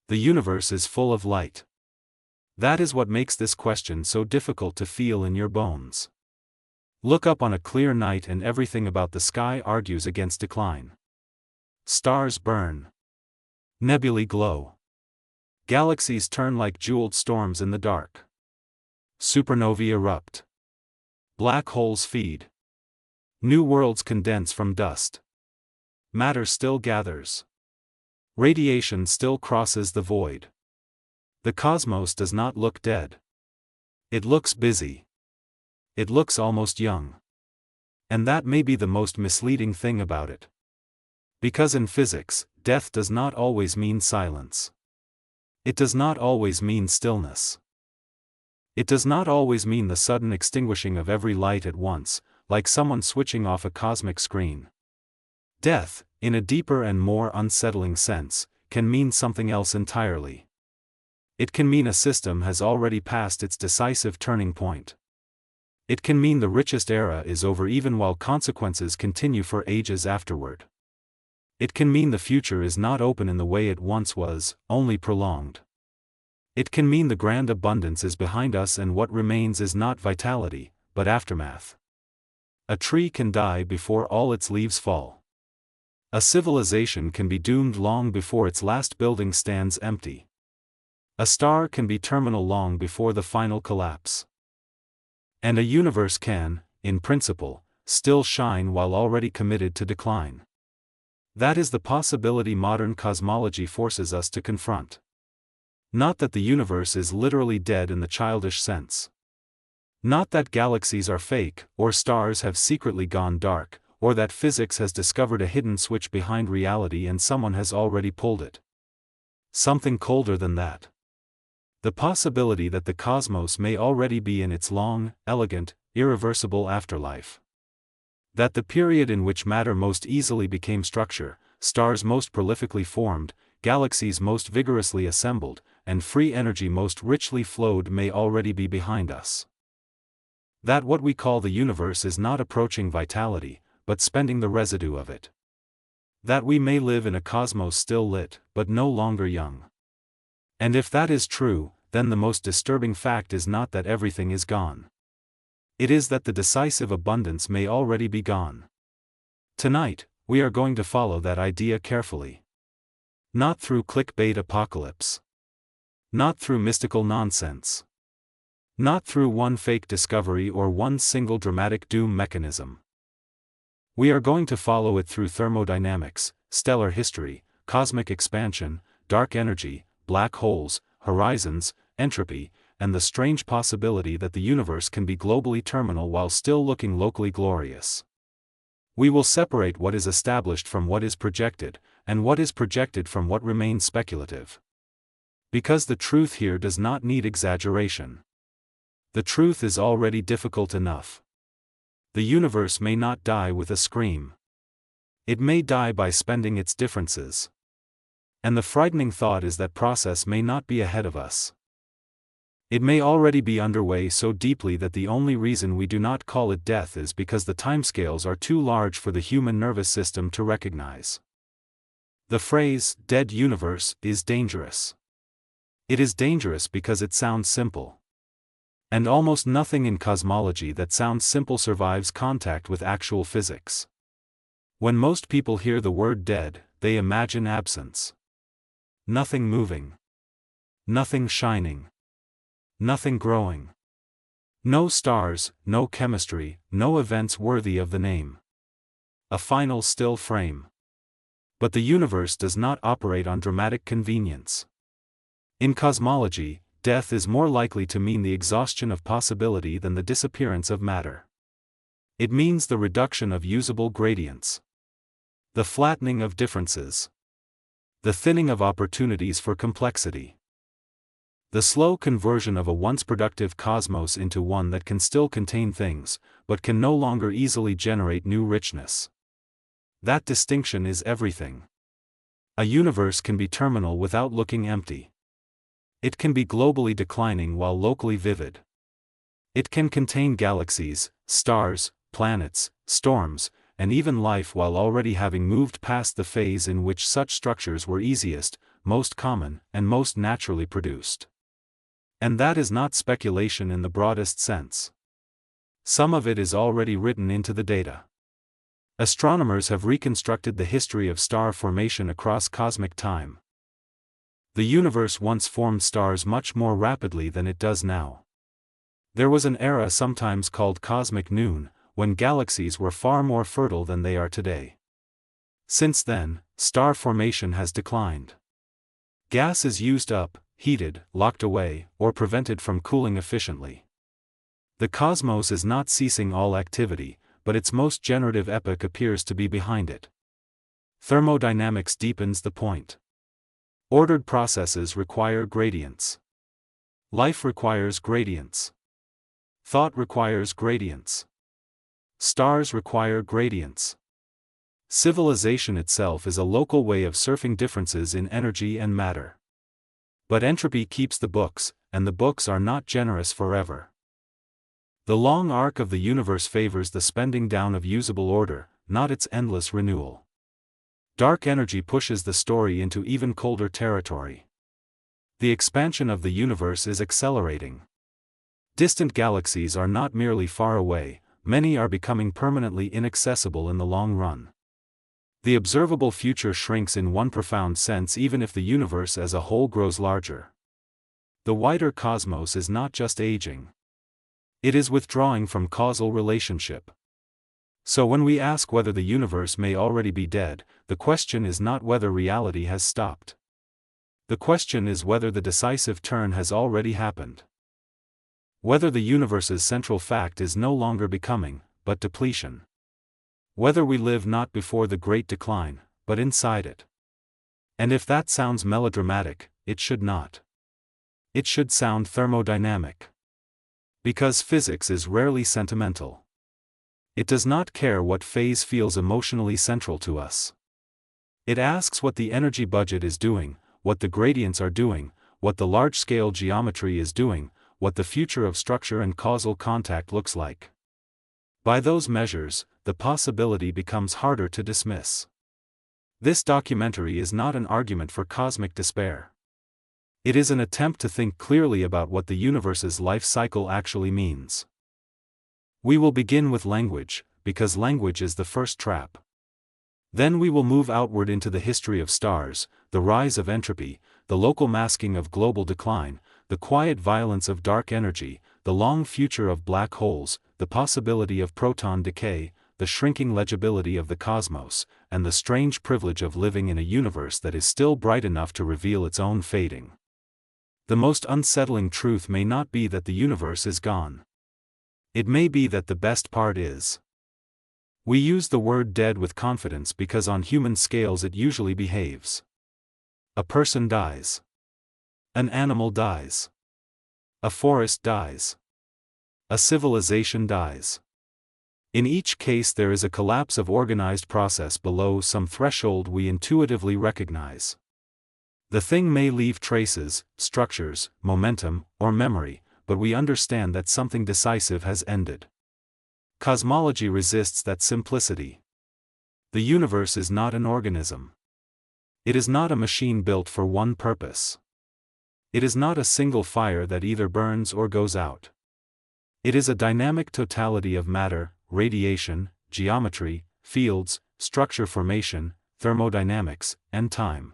The universe is full of light. That is what makes this question so difficult to feel in your bones. Look up on a clear night and everything about the sky argues against decline. Stars burn. Nebulae glow. Galaxies turn like jeweled storms in the dark. Supernovae erupt. Black holes feed. New worlds condense from dust. Matter still gathers. Radiation still crosses the void. The cosmos does not look dead. It looks busy. It looks almost young. And that may be the most misleading thing about it. Because in physics, death does not always mean silence. It does not always mean stillness. It does not always mean the sudden extinguishing of every light at once, like someone switching off a cosmic screen. Death, in a deeper and more unsettling sense, can mean something else entirely. It can mean a system has already passed its decisive turning point. It can mean the richest era is over even while consequences continue for ages afterward. It can mean the future is not open in the way it once was, only prolonged. It can mean the grand abundance is behind us and what remains is not vitality, but aftermath. A tree can die before all its leaves fall. A civilization can be doomed long before its last building stands empty. A star can be terminal long before the final collapse. And a universe can, in principle, still shine while already committed to decline. That is the possibility modern cosmology forces us to confront. Not that the universe is literally dead in the childish sense. Not that galaxies are fake, or stars have secretly gone dark, or that physics has discovered a hidden switch behind reality and someone has already pulled it. Something colder than that. The possibility that the cosmos may already be in its long, elegant, irreversible afterlife. That the period in which matter most easily became structure, stars most prolifically formed, galaxies most vigorously assembled, and free energy most richly flowed may already be behind us. That what we call the universe is not approaching vitality, but spending the residue of it. That we may live in a cosmos still lit, but no longer young. And if that is true, then the most disturbing fact is not that everything is gone. It is that the decisive abundance may already be gone. Tonight, we are going to follow that idea carefully. Not through clickbait apocalypse. Not through mystical nonsense. Not through one fake discovery or one single dramatic doom mechanism. We are going to follow it through thermodynamics, stellar history, cosmic expansion, dark energy, black holes, horizons, entropy, and the strange possibility that the universe can be globally terminal while still looking locally glorious. We will separate what is established from what is projected, and what is projected from what remains speculative. Because the truth here does not need exaggeration. The truth is already difficult enough. The universe may not die with a scream. It may die by spending its differences. And the frightening thought is that process may not be ahead of us. It may already be underway so deeply that the only reason we do not call it death is because the timescales are too large for the human nervous system to recognize. The phrase, dead universe, is dangerous. It is dangerous because it sounds simple. And almost nothing in cosmology that sounds simple survives contact with actual physics. When most people hear the word dead, they imagine absence. Nothing moving. Nothing shining. Nothing growing. No stars, no chemistry, no events worthy of the name. A final still frame. But the universe does not operate on dramatic convenience. In cosmology, death is more likely to mean the exhaustion of possibility than the disappearance of matter. It means the reduction of usable gradients. The flattening of differences. The thinning of opportunities for complexity. The slow conversion of a once productive cosmos into one that can still contain things, but can no longer easily generate new richness. That distinction is everything. A universe can be terminal without looking empty. It can be globally declining while locally vivid. It can contain galaxies, stars, planets, storms, and even life while already having moved past the phase in which such structures were easiest, most common, and most naturally produced. And that is not speculation in the broadest sense. Some of it is already written into the data. Astronomers have reconstructed the history of star formation across cosmic time. The universe once formed stars much more rapidly than it does now. There was an era sometimes called cosmic noon, when galaxies were far more fertile than they are today. Since then, star formation has declined. Gas is used up, heated, locked away, or prevented from cooling efficiently. The cosmos is not ceasing all activity, but its most generative epoch appears to be behind it. Thermodynamics deepens the point. Ordered processes require gradients. Life requires gradients. Thought requires gradients. Stars require gradients. Civilization itself is a local way of surfing differences in energy and matter. But entropy keeps the books, and the books are not generous forever. The long arc of the universe favors the spending down of usable order, not its endless renewal. Dark energy pushes the story into even colder territory. The expansion of the universe is accelerating. Distant galaxies are not merely far away, many are becoming permanently inaccessible in the long run. The observable future shrinks in one profound sense even if the universe as a whole grows larger. The wider cosmos is not just aging. It is withdrawing from causal relationship. So when we ask whether the universe may already be dead, the question is not whether reality has stopped. The question is whether the decisive turn has already happened. Whether the universe's central fact is no longer becoming, but depletion. Whether we live not before the great decline, but inside it. And if that sounds melodramatic, it should not. It should sound thermodynamic. Because physics is rarely sentimental. It does not care what phase feels emotionally central to us. It asks what the energy budget is doing, what the gradients are doing, what the large-scale geometry is doing, what the future of structure and causal contact looks like. By those measures, the possibility becomes harder to dismiss. This documentary is not an argument for cosmic despair. It is an attempt to think clearly about what the universe's life cycle actually means. We will begin with language, because language is the first trap. Then we will move outward into the history of stars, the rise of entropy, the local masking of global decline, the quiet violence of dark energy, the long future of black holes, the possibility of proton decay, the shrinking legibility of the cosmos, and the strange privilege of living in a universe that is still bright enough to reveal its own fading. The most unsettling truth may not be that the universe is gone. It may be that the best part is. We use the word dead with confidence because on human scales it usually behaves. A person dies. An animal dies. A forest dies. A civilization dies. In each case there is a collapse of organized process below some threshold we intuitively recognize. The thing may leave traces, structures, momentum, or memory, but we understand that something decisive has ended. Cosmology resists that simplicity. The universe is not an organism. It is not a machine built for one purpose. It is not a single fire that either burns or goes out. It is a dynamic totality of matter, radiation, geometry, fields, structure formation, thermodynamics, and time.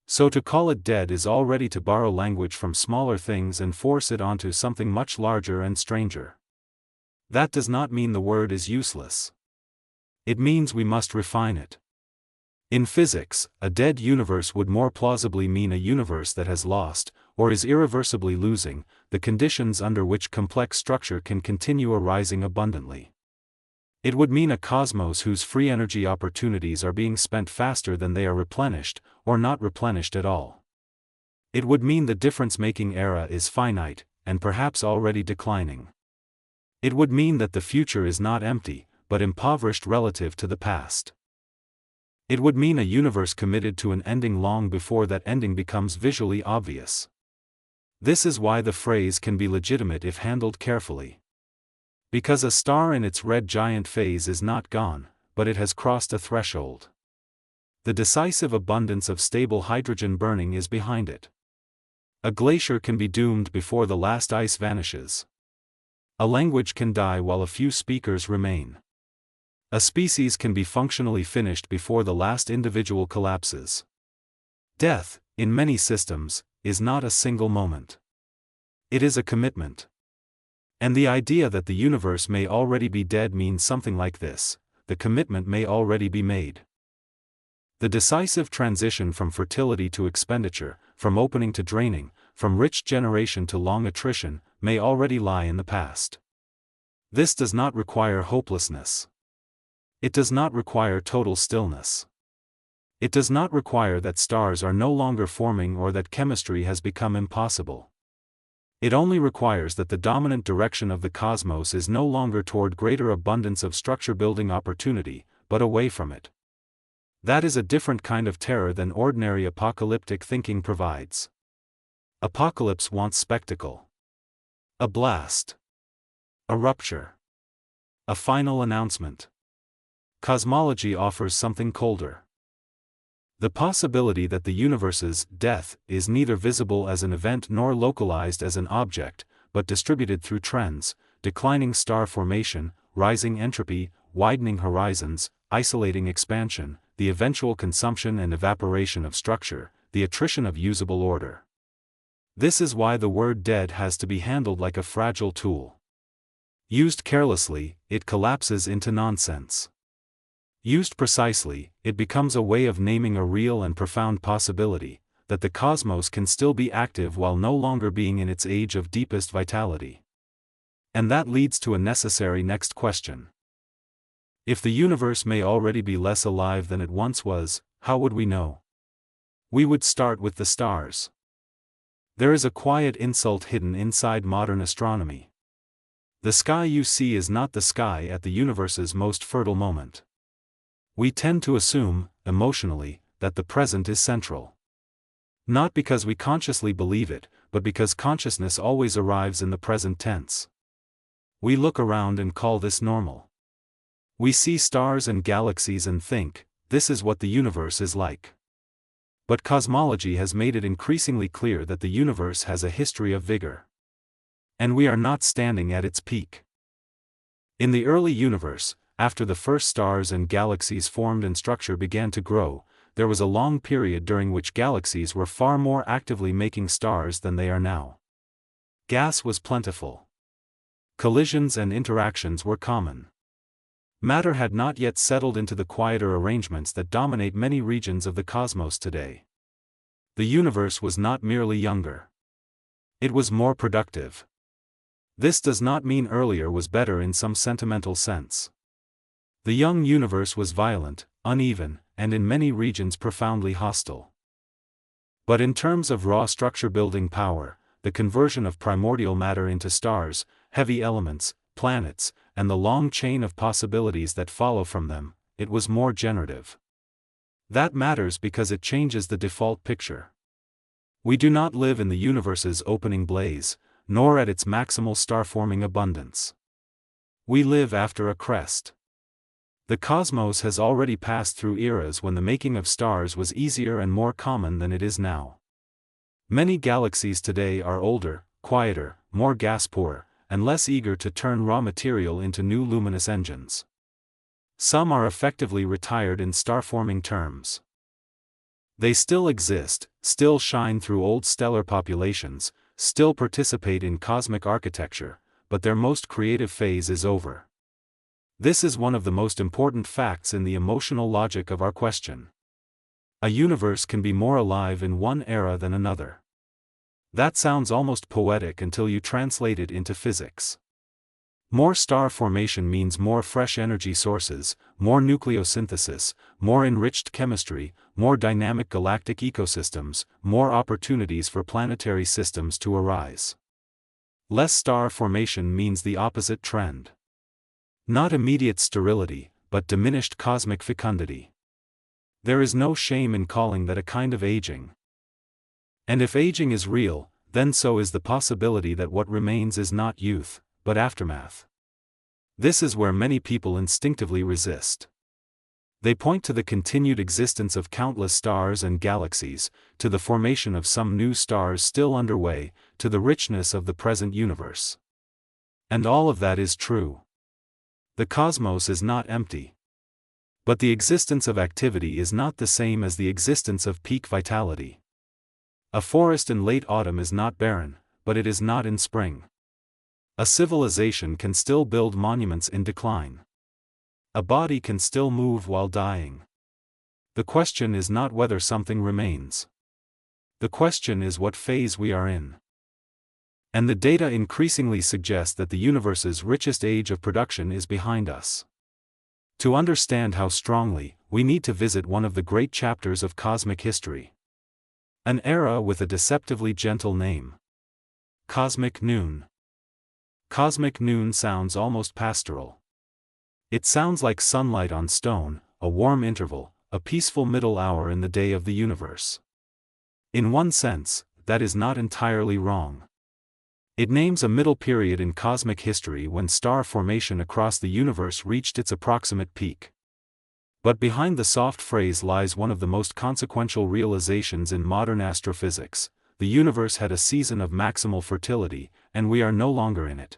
So to call it dead is already to borrow language from smaller things and force it onto something much larger and stranger. That does not mean the word is useless. It means we must refine it. In physics, a dead universe would more plausibly mean a universe that has lost, or is irreversibly losing, the conditions under which complex structure can continue arising abundantly. It would mean a cosmos whose free energy opportunities are being spent faster than they are replenished, or not replenished at all. It would mean the difference-making era is finite, and perhaps already declining. It would mean that the future is not empty, but impoverished relative to the past. It would mean a universe committed to an ending long before that ending becomes visually obvious. This is why the phrase can be legitimate if handled carefully. Because a star in its red giant phase is not gone, but it has crossed a threshold. The decisive abundance of stable hydrogen burning is behind it. A glacier can be doomed before the last ice vanishes. A language can die while a few speakers remain. A species can be functionally finished before the last individual collapses. Death, in many systems, is not a single moment. It is a commitment. And the idea that the universe may already be dead means something like this: the commitment may already be made. The decisive transition from fertility to expenditure, from opening to draining, from rich generation to long attrition, may already lie in the past. This does not require hopelessness. It does not require total stillness. It does not require that stars are no longer forming or that chemistry has become impossible. It only requires that the dominant direction of the cosmos is no longer toward greater abundance of structure-building opportunity, but away from it. That is a different kind of terror than ordinary apocalyptic thinking provides. Apocalypse wants spectacle. A blast. A rupture. A final announcement. Cosmology offers something colder. The possibility that the universe's death is neither visible as an event nor localized as an object, but distributed through trends: declining star formation, rising entropy, widening horizons, isolating expansion, the eventual consumption and evaporation of structure, the attrition of usable order. This is why the word dead has to be handled like a fragile tool. Used carelessly, it collapses into nonsense. Used precisely, it becomes a way of naming a real and profound possibility, that the cosmos can still be active while no longer being in its age of deepest vitality. And that leads to a necessary next question. If the universe may already be less alive than it once was, how would we know? We would start with the stars. There is a quiet insult hidden inside modern astronomy. The sky you see is not the sky at the universe's most fertile moment. We tend to assume, emotionally, that the present is central. Not because we consciously believe it, but because consciousness always arrives in the present tense. We look around and call this normal. We see stars and galaxies and think, this is what the universe is like. But cosmology has made it increasingly clear that the universe has a history of vigor. And we are not standing at its peak. In the early universe, after the first stars and galaxies formed and structure began to grow, there was a long period during which galaxies were far more actively making stars than they are now. Gas was plentiful. Collisions and interactions were common. Matter had not yet settled into the quieter arrangements that dominate many regions of the cosmos today. The universe was not merely younger. It was more productive. This does not mean earlier was better in some sentimental sense. The young universe was violent, uneven, and in many regions profoundly hostile. But in terms of raw structure-building power, the conversion of primordial matter into stars, heavy elements, planets, and the long chain of possibilities that follow from them, it was more generative. That matters because it changes the default picture. We do not live in the universe's opening blaze, nor at its maximal star-forming abundance. We live after a crest. The cosmos has already passed through eras when the making of stars was easier and more common than it is now. Many galaxies today are older, quieter, more gas-poor, and less eager to turn raw material into new luminous engines. Some are effectively retired in star-forming terms. They still exist, still shine through old stellar populations, still participate in cosmic architecture, but their most creative phase is over. This is one of the most important facts in the emotional logic of our question. A universe can be more alive in one era than another. That sounds almost poetic until you translate it into physics. More star formation means more fresh energy sources, more nucleosynthesis, more enriched chemistry, more dynamic galactic ecosystems, more opportunities for planetary systems to arise. Less star formation means the opposite trend. Not immediate sterility, but diminished cosmic fecundity. There is no shame in calling that a kind of aging. And if aging is real, then so is the possibility that what remains is not youth, but aftermath. This is where many people instinctively resist. They point to the continued existence of countless stars and galaxies, to the formation of some new stars still underway, to the richness of the present universe. And all of that is true. The cosmos is not empty. But the existence of activity is not the same as the existence of peak vitality. A forest in late autumn is not barren, but it is not in spring. A civilization can still build monuments in decline. A body can still move while dying. The question is not whether something remains. The question is what phase we are in. And the data increasingly suggest that the universe's richest age of production is behind us. To understand how strongly, we need to visit one of the great chapters of cosmic history. An era with a deceptively gentle name. Cosmic noon. Cosmic noon sounds almost pastoral. It sounds like sunlight on stone, a warm interval, a peaceful middle hour in the day of the universe. In one sense, that is not entirely wrong. It names a middle period in cosmic history when star formation across the universe reached its approximate peak. But behind the soft phrase lies one of the most consequential realizations in modern astrophysics: the universe had a season of maximal fertility, and we are no longer in it.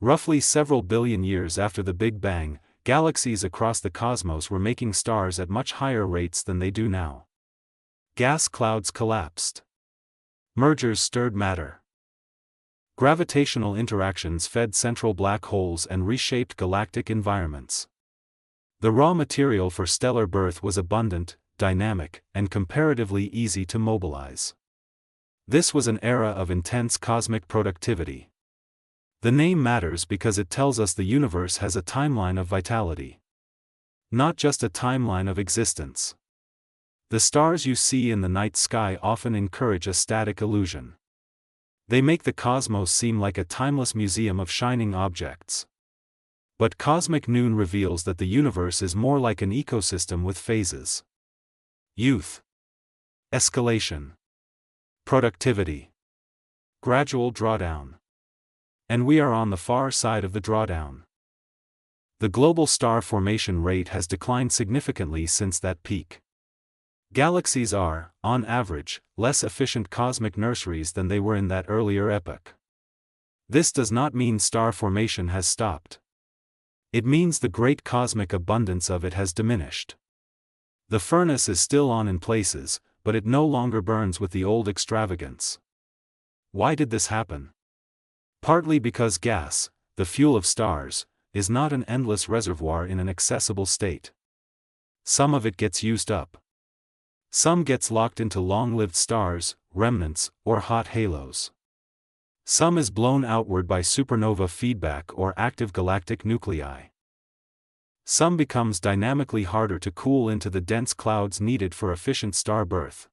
Roughly several billion years after the Big Bang, galaxies across the cosmos were making stars at much higher rates than they do now. Gas clouds collapsed. Mergers stirred matter. Gravitational interactions fed central black holes and reshaped galactic environments. The raw material for stellar birth was abundant, dynamic, and comparatively easy to mobilize. This was an era of intense cosmic productivity. The name matters because it tells us the universe has a timeline of vitality. Not just a timeline of existence. The stars you see in the night sky often encourage a static illusion. They make the cosmos seem like a timeless museum of shining objects. But cosmic noon reveals that the universe is more like an ecosystem with phases. Youth. Escalation. Productivity. Gradual drawdown. And we are on the far side of the drawdown. The global star formation rate has declined significantly since that peak. Galaxies are, on average, less efficient cosmic nurseries than they were in that earlier epoch. This does not mean star formation has stopped. It means the great cosmic abundance of it has diminished. The furnace is still on in places, but it no longer burns with the old extravagance. Why did this happen? Partly because gas, the fuel of stars, is not an endless reservoir in an accessible state. Some of it gets used up. Some gets locked into long-lived stars, remnants, or hot halos. Some is blown outward by supernova feedback or active galactic nuclei. Some becomes dynamically harder to cool into the dense clouds needed for efficient star birth.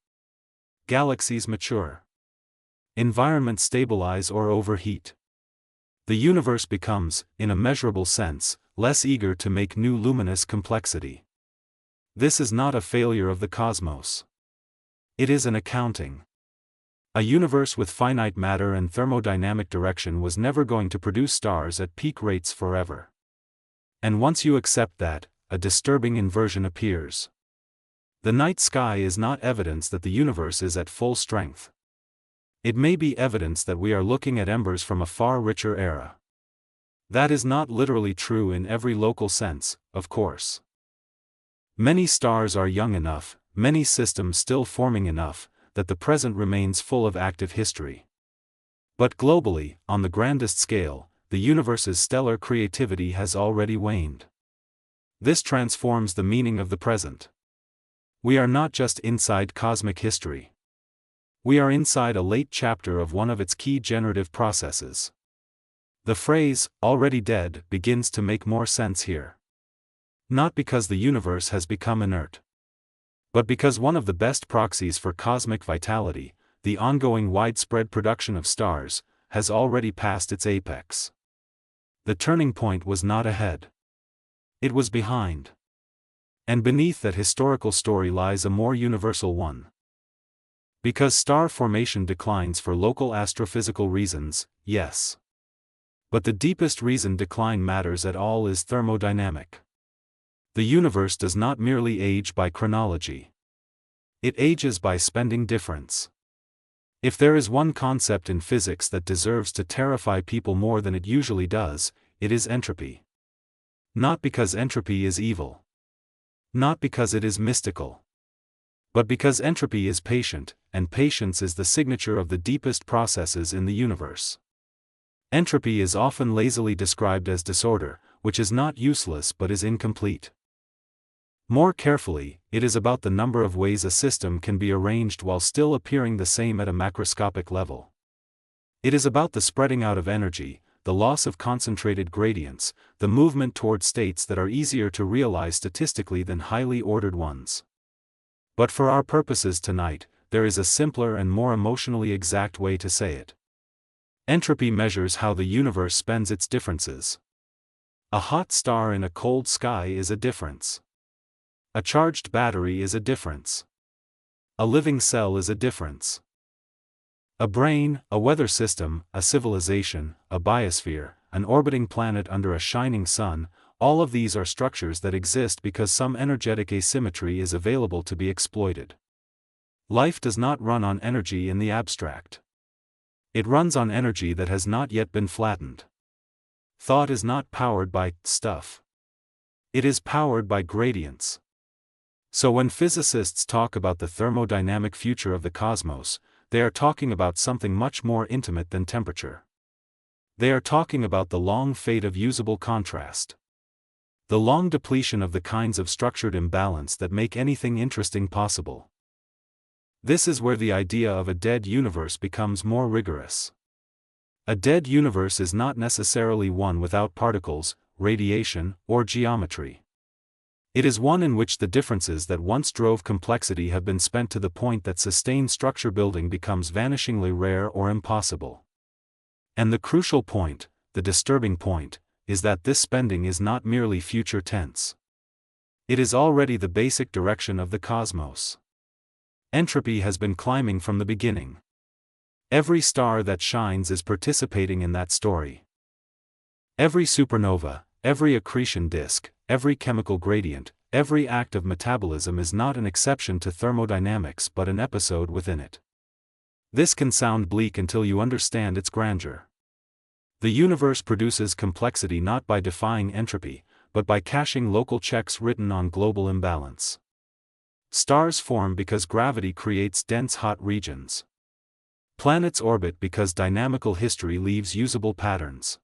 Galaxies mature. Environments stabilize or overheat. The universe becomes, in a measurable sense, less eager to make new luminous complexity. This is not a failure of the cosmos. It is an accounting. A universe with finite matter and thermodynamic direction was never going to produce stars at peak rates forever. And once you accept that, a disturbing inversion appears. The night sky is not evidence that the universe is at full strength. It may be evidence that we are looking at embers from a far richer era. That is not literally true in every local sense, of course. Many stars are young enough, many systems still forming enough, that the present remains full of active history. But globally, on the grandest scale, the universe's stellar creativity has already waned. This transforms the meaning of the present. We are not just inside cosmic history. We are inside a late chapter of one of its key generative processes. The phrase, already dead, begins to make more sense here. Not because the universe has become inert, but because one of the best proxies for cosmic vitality, the ongoing widespread production of stars, has already passed its apex. The turning point was not ahead. It was behind. And beneath that historical story lies a more universal one. Because star formation declines for local astrophysical reasons, yes. But the deepest reason decline matters at all is thermodynamic. The universe does not merely age by chronology. It ages by spending difference. If there is one concept in physics that deserves to terrify people more than it usually does, it is entropy. Not because entropy is evil. Not because it is mystical. But because entropy is patient, and patience is the signature of the deepest processes in the universe. Entropy is often lazily described as disorder, which is not useless but is incomplete. More carefully, it is about the number of ways a system can be arranged while still appearing the same at a macroscopic level. It is about the spreading out of energy, the loss of concentrated gradients, the movement toward states that are easier to realize statistically than highly ordered ones. But for our purposes tonight, there is a simpler and more emotionally exact way to say it. Entropy measures how the universe spends its differences. A hot star in a cold sky is a difference. A charged battery is a difference. A living cell is a difference. A brain, a weather system, a civilization, a biosphere, an orbiting planet under a shining sun, all of these are structures that exist because some energetic asymmetry is available to be exploited. Life does not run on energy in the abstract. It runs on energy that has not yet been flattened. Thought is not powered by stuff. It is powered by gradients. So when physicists talk about the thermodynamic future of the cosmos, they are talking about something much more intimate than temperature. They are talking about the long fade of usable contrast. The long depletion of the kinds of structured imbalance that make anything interesting possible. This is where the idea of a dead universe becomes more rigorous. A dead universe is not necessarily one without particles, radiation, or geometry. It is one in which the differences that once drove complexity have been spent to the point that sustained structure building becomes vanishingly rare or impossible. And the crucial point, the disturbing point, is that this spending is not merely future tense. It is already the basic direction of the cosmos. Entropy has been climbing from the beginning. Every star that shines is participating in that story. Every supernova, every accretion disk, every chemical gradient, every act of metabolism is not an exception to thermodynamics but an episode within it. This can sound bleak until you understand its grandeur. The universe produces complexity not by defying entropy, but by cashing local checks written on global imbalance. Stars form because gravity creates dense hot regions. Planets orbit because dynamical history leaves usable patterns.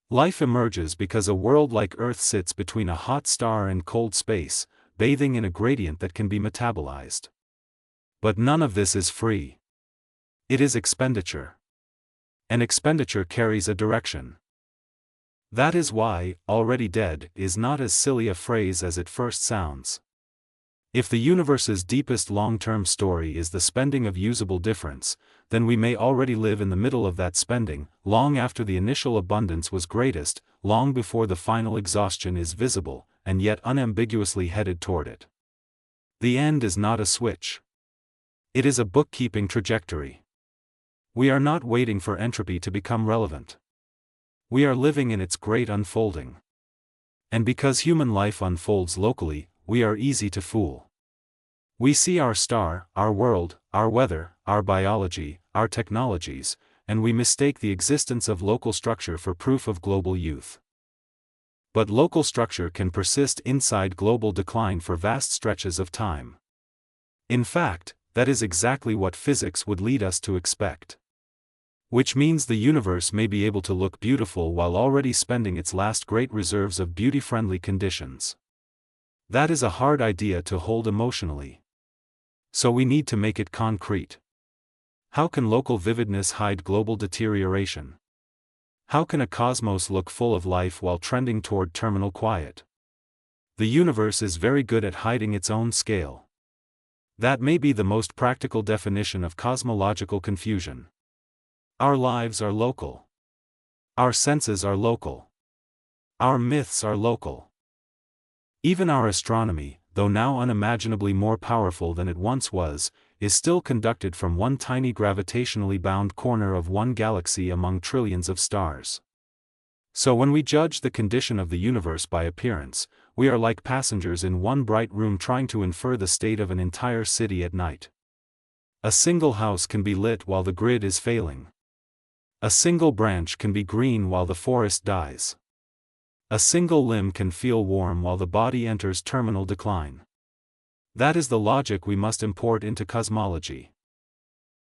Life emerges because a world like Earth sits between a hot star and cold space, bathing in a gradient that can be metabolized. But none of this is free. It is expenditure. And expenditure carries a direction. That is why, already dead, is not as silly a phrase as it first sounds. If the universe's deepest long-term story is the spending of usable difference, then we may already live in the middle of that spending, long after the initial abundance was greatest, long before the final exhaustion is visible, and yet unambiguously headed toward it. The end is not a switch. It is a bookkeeping trajectory. We are not waiting for entropy to become relevant. We are living in its great unfolding. And because human life unfolds locally, we are easy to fool. We see our star, our world, our weather, our biology, our technologies, and we mistake the existence of local structure for proof of global youth. But local structure can persist inside global decline for vast stretches of time. In fact, that is exactly what physics would lead us to expect. Which means the universe may be able to look beautiful while already spending its last great reserves of beauty-friendly conditions. That is a hard idea to hold emotionally. So we need to make it concrete. How can local vividness hide global deterioration? How can a cosmos look full of life while trending toward terminal quiet? The universe is very good at hiding its own scale. That may be the most practical definition of cosmological confusion. Our lives are local. Our senses are local. Our myths are local. Even our astronomy, though now unimaginably more powerful than it once was, is still conducted from one tiny gravitationally bound corner of one galaxy among trillions of stars. So when we judge the condition of the universe by appearance, we are like passengers in one bright room trying to infer the state of an entire city at night. A single house can be lit while the grid is failing. A single branch can be green while the forest dies. A single limb can feel warm while the body enters terminal decline. That is the logic we must import into cosmology.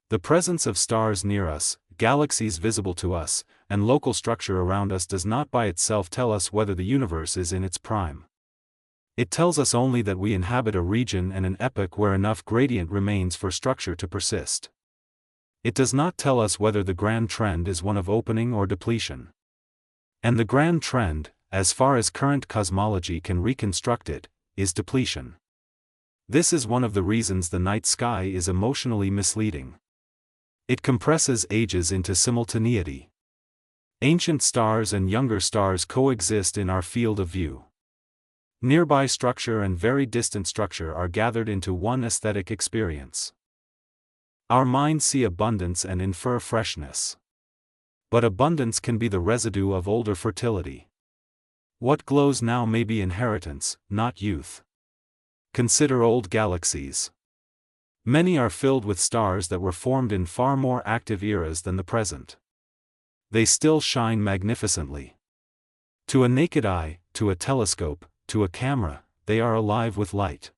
The presence of stars near us, galaxies visible to us, and local structure around us does not by itself tell us whether the universe is in its prime. It tells us only that we inhabit a region and an epoch where enough gradient remains for structure to persist. It does not tell us whether the grand trend is one of opening or depletion. And the grand trend, as far as current cosmology can reconstruct it, is depletion. This is one of the reasons the night sky is emotionally misleading. It compresses ages into simultaneity. Ancient stars and younger stars coexist in our field of view. Nearby structure and very distant structure are gathered into one aesthetic experience. Our minds see abundance and infer freshness. But abundance can be the residue of older fertility. What glows now may be inheritance, not youth. Consider old galaxies. Many are filled with stars that were formed in far more active eras than the present. They still shine magnificently. To a naked eye, to a telescope, to a camera, they are alive with light.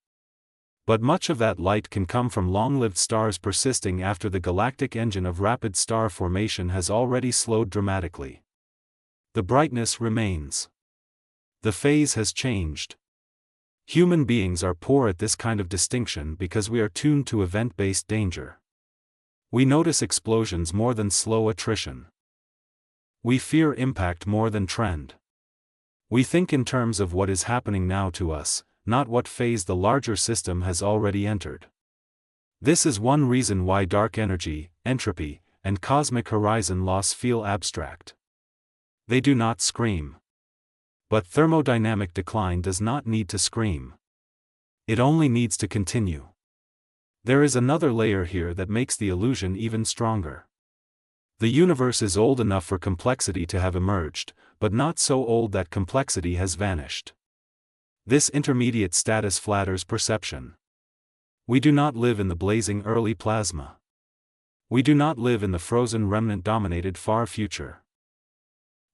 But much of that light can come from long-lived stars persisting after the galactic engine of rapid star formation has already slowed dramatically. The brightness remains. The phase has changed. Human beings are poor at this kind of distinction because we are tuned to event-based danger. We notice explosions more than slow attrition. We fear impact more than trend. We think in terms of what is happening now to us, not what phase the larger system has already entered. This is one reason why dark energy, entropy, and cosmic horizon loss feel abstract. They do not scream. But thermodynamic decline does not need to scream. It only needs to continue. There is another layer here that makes the illusion even stronger. The universe is old enough for complexity to have emerged, but not so old that complexity has vanished. This intermediate status flatters perception. We do not live in the blazing early plasma. We do not live in the frozen remnant-dominated far future.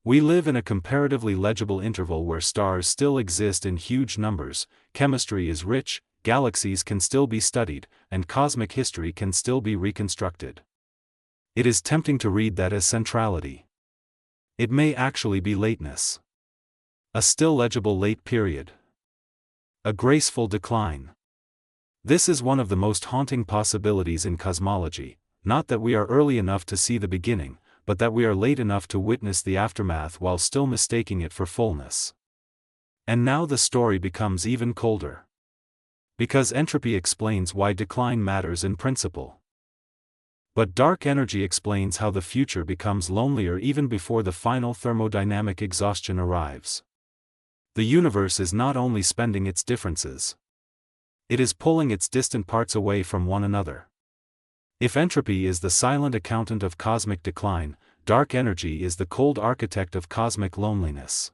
We live in a comparatively legible interval where stars still exist in huge numbers, chemistry is rich, galaxies can still be studied, and cosmic history can still be reconstructed. It is tempting to read that as centrality. It may actually be lateness. A still legible late period. A graceful decline. This is one of the most haunting possibilities in cosmology, not that we are early enough to see the beginning, but that we are late enough to witness the aftermath while still mistaking it for fullness. And now the story becomes even colder. Because entropy explains why decline matters in principle. But dark energy explains how the future becomes lonelier even before the final thermodynamic exhaustion arrives. The universe is not only spending its differences. It is pulling its distant parts away from one another. If entropy is the silent accountant of cosmic decline, dark energy is the cold architect of cosmic loneliness.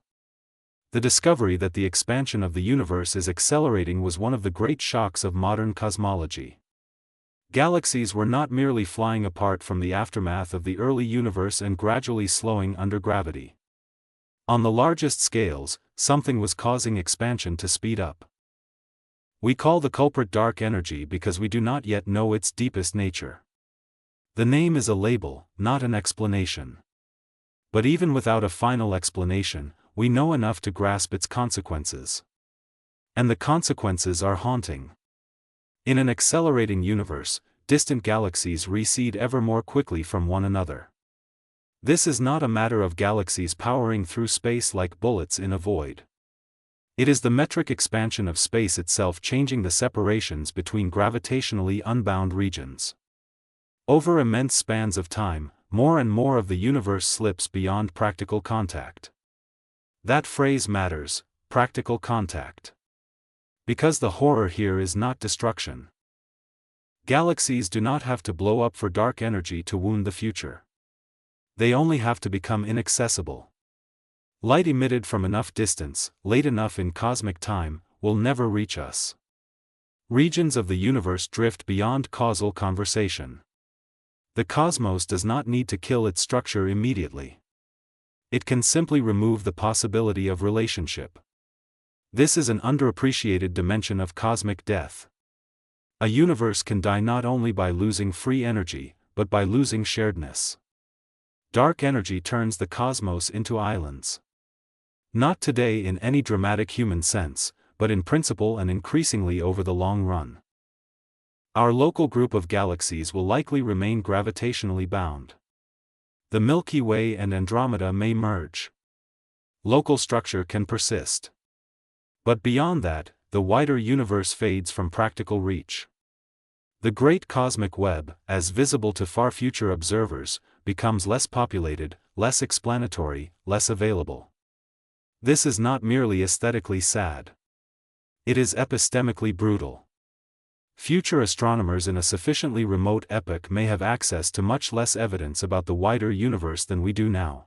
The discovery that the expansion of the universe is accelerating was one of the great shocks of modern cosmology. Galaxies were not merely flying apart from the aftermath of the early universe and gradually slowing under gravity. On the largest scales, something was causing expansion to speed up. We call the culprit dark energy because we do not yet know its deepest nature. The name is a label, not an explanation. But even without a final explanation, we know enough to grasp its consequences. And the consequences are haunting. In an accelerating universe, distant galaxies recede ever more quickly from one another. This is not a matter of galaxies powering through space like bullets in a void. It is the metric expansion of space itself changing the separations between gravitationally unbound regions. Over immense spans of time, more and more of the universe slips beyond practical contact. That phrase matters, practical contact. Because the horror here is not destruction. Galaxies do not have to blow up for dark energy to wound the future. They only have to become inaccessible. Light emitted from enough distance, late enough in cosmic time, will never reach us. Regions of the universe drift beyond causal conversation. The cosmos does not need to kill its structure immediately. It can simply remove the possibility of relationship. This is an underappreciated dimension of cosmic death. A universe can die not only by losing free energy, but by losing sharedness. Dark energy turns the cosmos into islands. Not today in any dramatic human sense, but in principle and increasingly over the long run. Our local group of galaxies will likely remain gravitationally bound. The Milky Way and Andromeda may merge. Local structure can persist. But beyond that, the wider universe fades from practical reach. The great cosmic web, as visible to far future observers, becomes less populated, less explanatory, less available. This is not merely aesthetically sad. It is epistemically brutal. Future astronomers in a sufficiently remote epoch may have access to much less evidence about the wider universe than we do now.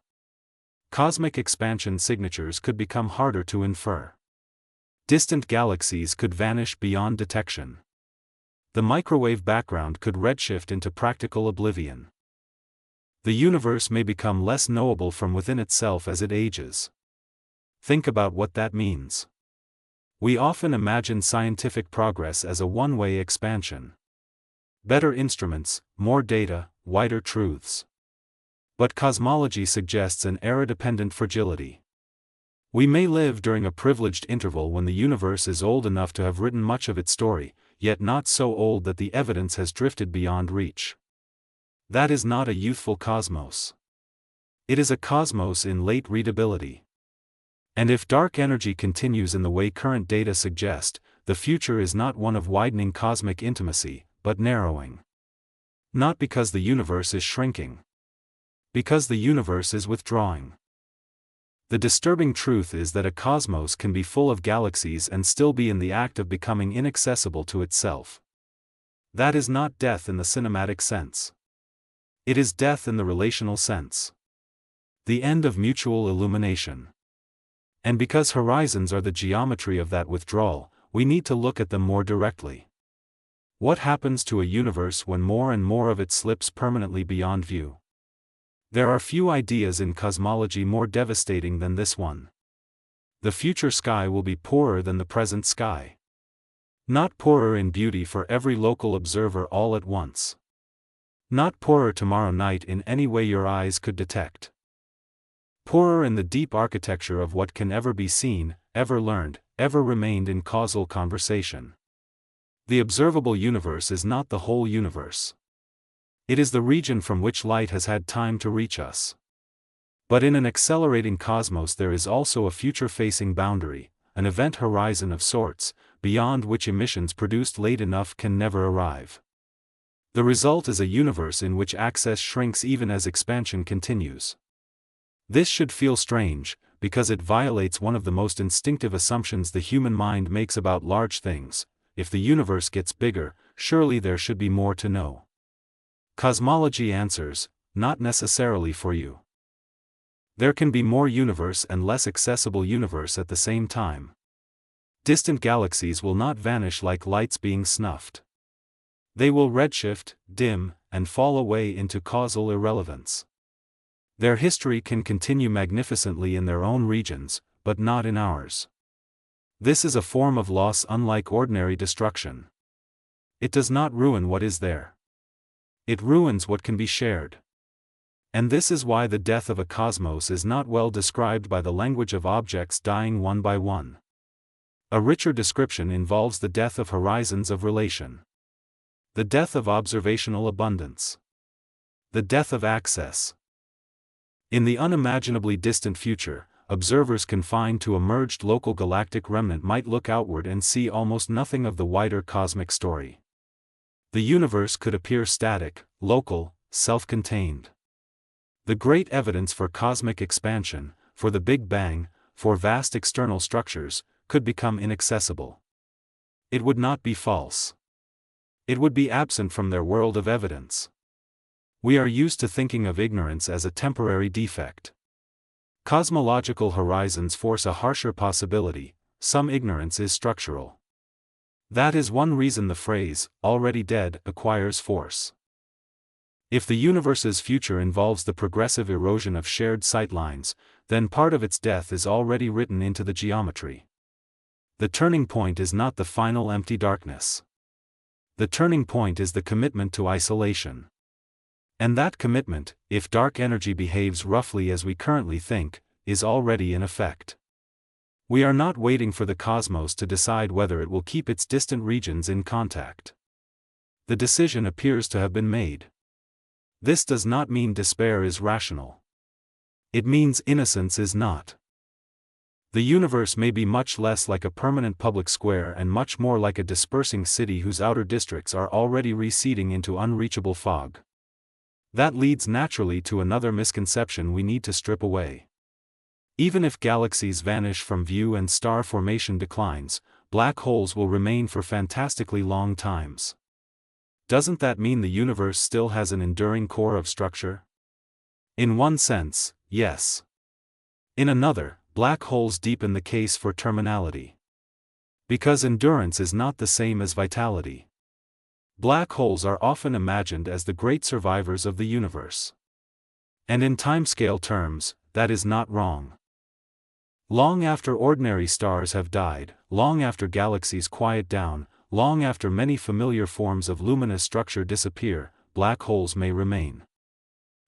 Cosmic expansion signatures could become harder to infer. Distant galaxies could vanish beyond detection. The microwave background could redshift into practical oblivion. The universe may become less knowable from within itself as it ages. Think about what that means. We often imagine scientific progress as a one-way expansion. Better instruments, more data, wider truths. But cosmology suggests an era-dependent fragility. We may live during a privileged interval when the universe is old enough to have written much of its story, yet not so old that the evidence has drifted beyond reach. That is not a youthful cosmos. It is a cosmos in late readability. And if dark energy continues in the way current data suggest, the future is not one of widening cosmic intimacy, but narrowing. Not because the universe is shrinking. Because the universe is withdrawing. The disturbing truth is that a cosmos can be full of galaxies and still be in the act of becoming inaccessible to itself. That is not death in the cinematic sense. It is death in the relational sense. The end of mutual illumination. And because horizons are the geometry of that withdrawal, we need to look at them more directly. What happens to a universe when more and more of it slips permanently beyond view? There are few ideas in cosmology more devastating than this one. The future sky will be poorer than the present sky. Not poorer in beauty for every local observer all at once. Not poorer tomorrow night in any way your eyes could detect. Poorer in the deep architecture of what can ever be seen, ever learned, ever remained in causal conversation. The observable universe is not the whole universe. It is the region from which light has had time to reach us. But in an accelerating cosmos there is also a future-facing boundary, an event horizon of sorts, beyond which emissions produced late enough can never arrive. The result is a universe in which access shrinks even as expansion continues. This should feel strange, because it violates one of the most instinctive assumptions the human mind makes about large things. If the universe gets bigger, surely there should be more to know. Cosmology answers, not necessarily for you. There can be more universe and less accessible universe at the same time. Distant galaxies will not vanish like lights being snuffed. They will redshift, dim, and fall away into causal irrelevance. Their history can continue magnificently in their own regions, but not in ours. This is a form of loss unlike ordinary destruction. It does not ruin what is there. It ruins what can be shared. And this is why the death of a cosmos is not well described by the language of objects dying one by one. A richer description involves the death of horizons of relation. The death of observational abundance. The death of access. In the unimaginably distant future, observers confined to a merged local galactic remnant might look outward and see almost nothing of the wider cosmic story. The universe could appear static, local, self-contained. The great evidence for cosmic expansion, for the Big Bang, for vast external structures, could become inaccessible. It would not be false. It would be absent from their world of evidence. We are used to thinking of ignorance as a temporary defect. Cosmological horizons force a harsher possibility: some ignorance is structural. That is one reason the phrase, already dead, acquires force. If the universe's future involves the progressive erosion of shared sightlines, then part of its death is already written into the geometry. The turning point is not the final empty darkness. The turning point is the commitment to isolation. And that commitment, if dark energy behaves roughly as we currently think, is already in effect. We are not waiting for the cosmos to decide whether it will keep its distant regions in contact. The decision appears to have been made. This does not mean despair is rational. It means innocence is not. The universe may be much less like a permanent public square and much more like a dispersing city whose outer districts are already receding into unreachable fog. That leads naturally to another misconception we need to strip away. Even if galaxies vanish from view and star formation declines, black holes will remain for fantastically long times. Doesn't that mean the universe still has an enduring core of structure? In one sense, yes. In another, black holes deepen the case for terminality. Because endurance is not the same as vitality. Black holes are often imagined as the great survivors of the universe. And in timescale terms, that is not wrong. Long after ordinary stars have died, long after galaxies quiet down, long after many familiar forms of luminous structure disappear, black holes may remain.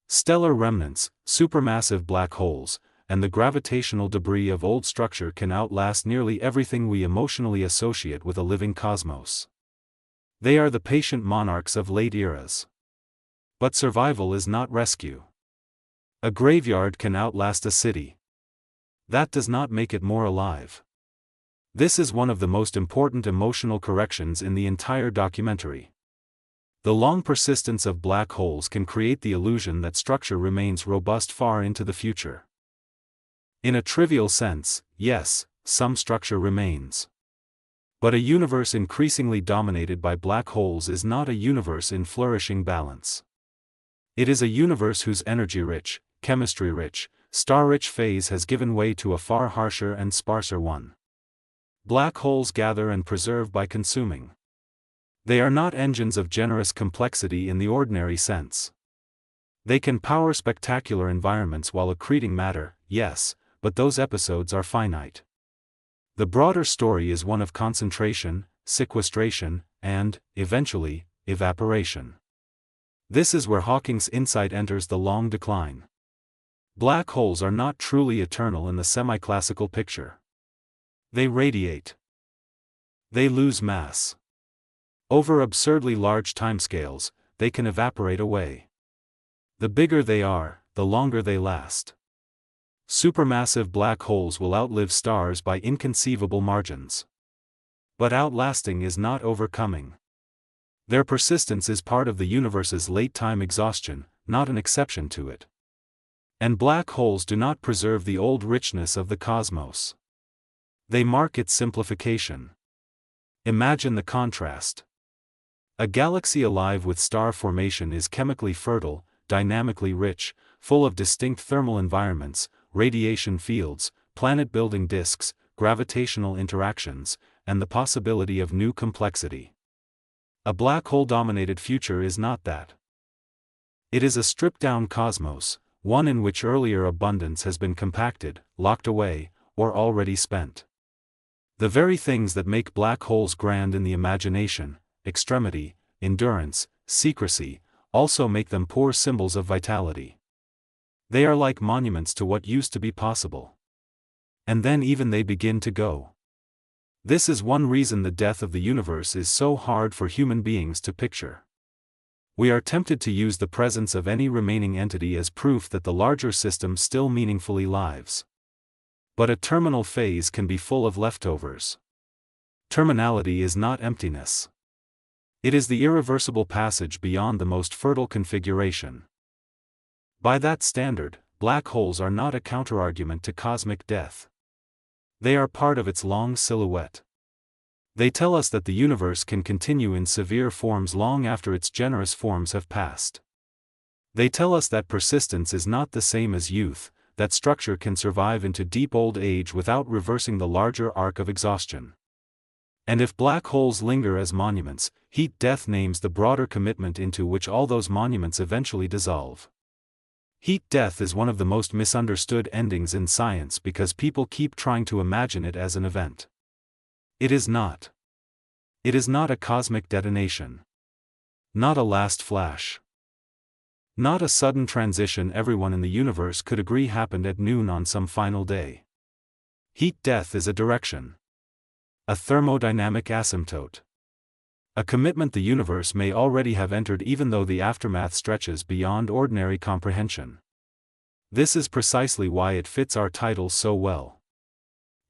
Stellar remnants, supermassive black holes, and the gravitational debris of old structure can outlast nearly everything we emotionally associate with a living cosmos. They are the patient monarchs of late eras. But survival is not rescue. A graveyard can outlast a city. That does not make it more alive. This is one of the most important emotional corrections in the entire documentary. The long persistence of black holes can create the illusion that structure remains robust far into the future. In a trivial sense, yes, some structure remains. But a universe increasingly dominated by black holes is not a universe in flourishing balance. It is a universe whose energy-rich, chemistry-rich, star-rich phase has given way to a far harsher and sparser one. Black holes gather and preserve by consuming. They are not engines of generous complexity in the ordinary sense. They can power spectacular environments while accreting matter, yes, but those episodes are finite. The broader story is one of concentration, sequestration, and, eventually, evaporation. This is where Hawking's insight enters the long decline. Black holes are not truly eternal in the semi-classical picture. They radiate. They lose mass. Over absurdly large timescales, they can evaporate away. The bigger they are, the longer they last. Supermassive black holes will outlive stars by inconceivable margins. But outlasting is not overcoming. Their persistence is part of the universe's late-time exhaustion, not an exception to it. And black holes do not preserve the old richness of the cosmos. They mark its simplification. Imagine the contrast. A galaxy alive with star formation is chemically fertile, dynamically rich, full of distinct thermal environments, radiation fields, planet-building disks, gravitational interactions, and the possibility of new complexity. A black hole-dominated future is not that. It is a stripped-down cosmos, one in which earlier abundance has been compacted, locked away, or already spent. The very things that make black holes grand in the imagination, extremity, endurance, secrecy, also make them poor symbols of vitality. They are like monuments to what used to be possible. And then even they begin to go. This is one reason the death of the universe is so hard for human beings to picture. We are tempted to use the presence of any remaining entity as proof that the larger system still meaningfully lives. But a terminal phase can be full of leftovers. Terminality is not emptiness. It is the irreversible passage beyond the most fertile configuration. By that standard, black holes are not a counterargument to cosmic death. They are part of its long silhouette. They tell us that the universe can continue in severe forms long after its generous forms have passed. They tell us that persistence is not the same as youth, that structure can survive into deep old age without reversing the larger arc of exhaustion. And if black holes linger as monuments, heat death names the broader commitment into which all those monuments eventually dissolve. Heat death is one of the most misunderstood endings in science because people keep trying to imagine it as an event. It is not. It is not a cosmic detonation. Not a last flash. Not a sudden transition everyone in the universe could agree happened at noon on some final day. Heat death is a direction. A thermodynamic asymptote. A commitment the universe may already have entered even though the aftermath stretches beyond ordinary comprehension. This is precisely why it fits our title so well.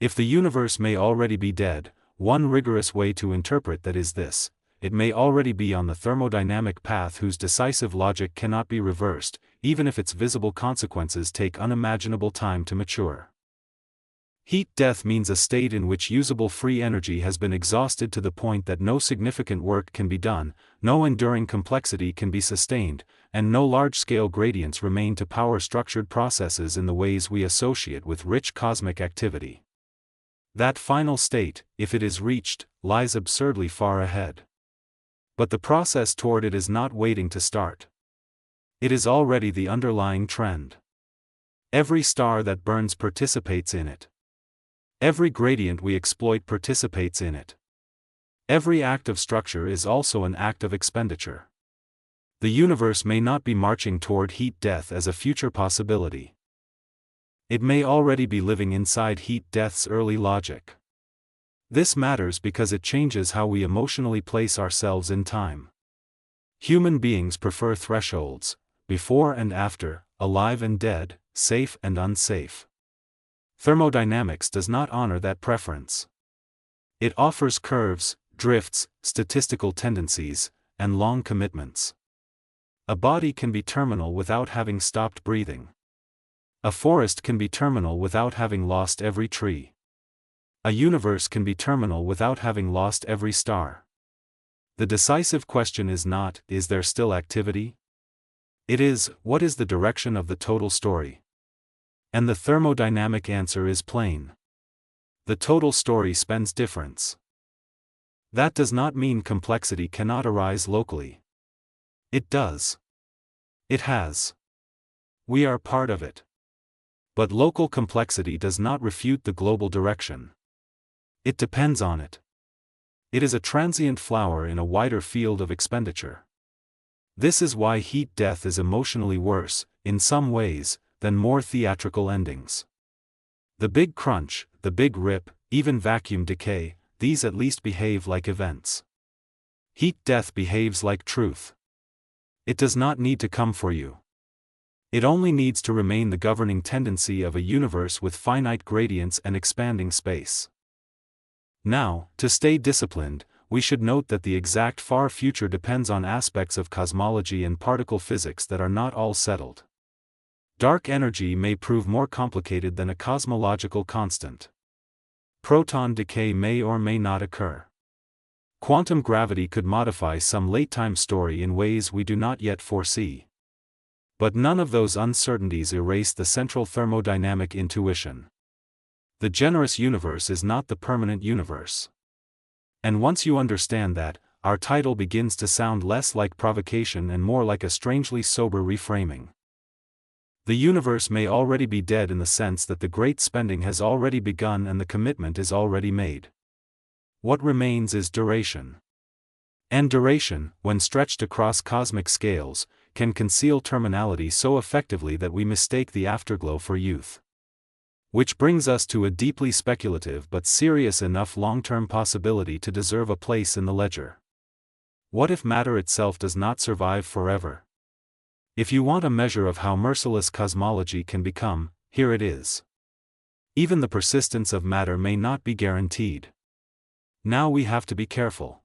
If the universe may already be dead, one rigorous way to interpret that is this: it may already be on the thermodynamic path whose decisive logic cannot be reversed, even if its visible consequences take unimaginable time to mature. Heat death means a state in which usable free energy has been exhausted to the point that no significant work can be done, no enduring complexity can be sustained, and no large-scale gradients remain to power structured processes in the ways we associate with rich cosmic activity. That final state, if it is reached, lies absurdly far ahead. But the process toward it is not waiting to start. It is already the underlying trend. Every star that burns participates in it. Every gradient we exploit participates in it. Every act of structure is also an act of expenditure. The universe may not be marching toward heat death as a future possibility. It may already be living inside heat death's early logic. This matters because it changes how we emotionally place ourselves in time. Human beings prefer thresholds, before and after, alive and dead, safe and unsafe. Thermodynamics does not honor that preference. It offers curves, drifts, statistical tendencies, and long commitments. A body can be terminal without having stopped breathing. A forest can be terminal without having lost every tree. A universe can be terminal without having lost every star. The decisive question is not, is there still activity? It is, what is the direction of the total story? And the thermodynamic answer is plain. The total story spans difference. That does not mean complexity cannot arise locally. It does. It has. We are part of it. But local complexity does not refute the global direction. It depends on it. It is a transient flower in a wider field of expenditure. This is why heat death is emotionally worse, in some ways, than more theatrical endings. The big crunch, the big rip, even vacuum decay, these at least behave like events. Heat death behaves like truth. It does not need to come for you. It only needs to remain the governing tendency of a universe with finite gradients and expanding space. Now, to stay disciplined, we should note that the exact far future depends on aspects of cosmology and particle physics that are not all settled. Dark energy may prove more complicated than a cosmological constant. Proton decay may or may not occur. Quantum gravity could modify some late-time story in ways we do not yet foresee. But none of those uncertainties erase the central thermodynamic intuition. The generous universe is not the permanent universe. And once you understand that, our title begins to sound less like provocation and more like a strangely sober reframing. The universe may already be dead in the sense that the great spending has already begun and the commitment is already made. What remains is duration. And duration, when stretched across cosmic scales, can conceal terminality so effectively that we mistake the afterglow for youth. Which brings us to a deeply speculative but serious enough long-term possibility to deserve a place in the ledger. What if matter itself does not survive forever? If you want a measure of how merciless cosmology can become, here it is. Even the persistence of matter may not be guaranteed. Now we have to be careful.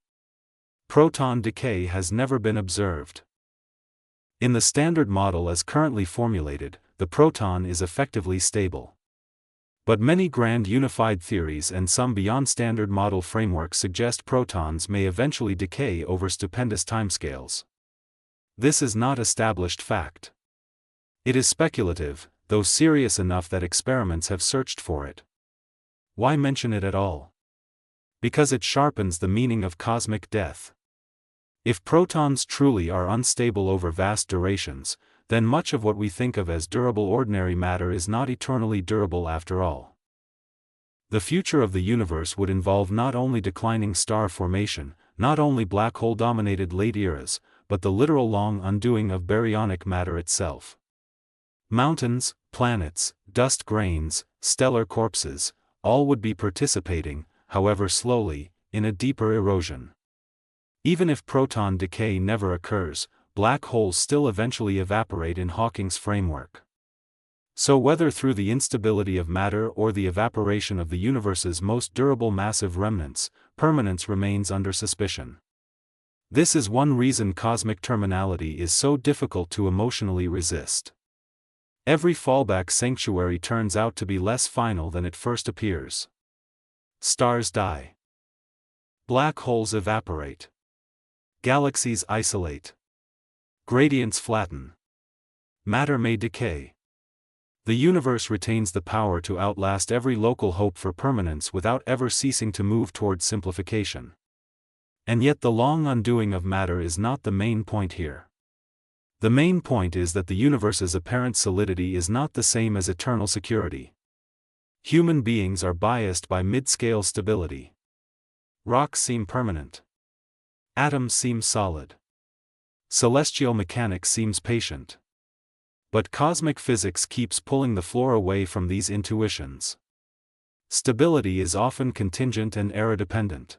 Proton decay has never been observed. In the Standard Model as currently formulated, the proton is effectively stable. But many grand unified theories and some beyond Standard Model frameworks suggest protons may eventually decay over stupendous timescales. This is not established fact. It is speculative, though serious enough that experiments have searched for it. Why mention it at all? Because it sharpens the meaning of cosmic death. If protons truly are unstable over vast durations, then much of what we think of as durable ordinary matter is not eternally durable after all. The future of the universe would involve not only declining star formation, not only black hole-dominated late eras, but the literal long undoing of baryonic matter itself. Mountains, planets, dust grains, stellar corpses, all would be participating, however slowly, in a deeper erosion. Even if proton decay never occurs, black holes still eventually evaporate in Hawking's framework. So whether through the instability of matter or the evaporation of the universe's most durable massive remnants, permanence remains under suspicion. This is one reason cosmic terminality is so difficult to emotionally resist. Every fallback sanctuary turns out to be less final than it first appears. Stars die. Black holes evaporate. Galaxies isolate. Gradients flatten. Matter may decay. The universe retains the power to outlast every local hope for permanence without ever ceasing to move towards simplification. And yet the long undoing of matter is not the main point here. The main point is that the universe's apparent solidity is not the same as eternal security. Human beings are biased by mid-scale stability. Rocks seem permanent. Atoms seem solid. Celestial mechanics seems patient. But cosmic physics keeps pulling the floor away from these intuitions. Stability is often contingent and era-dependent.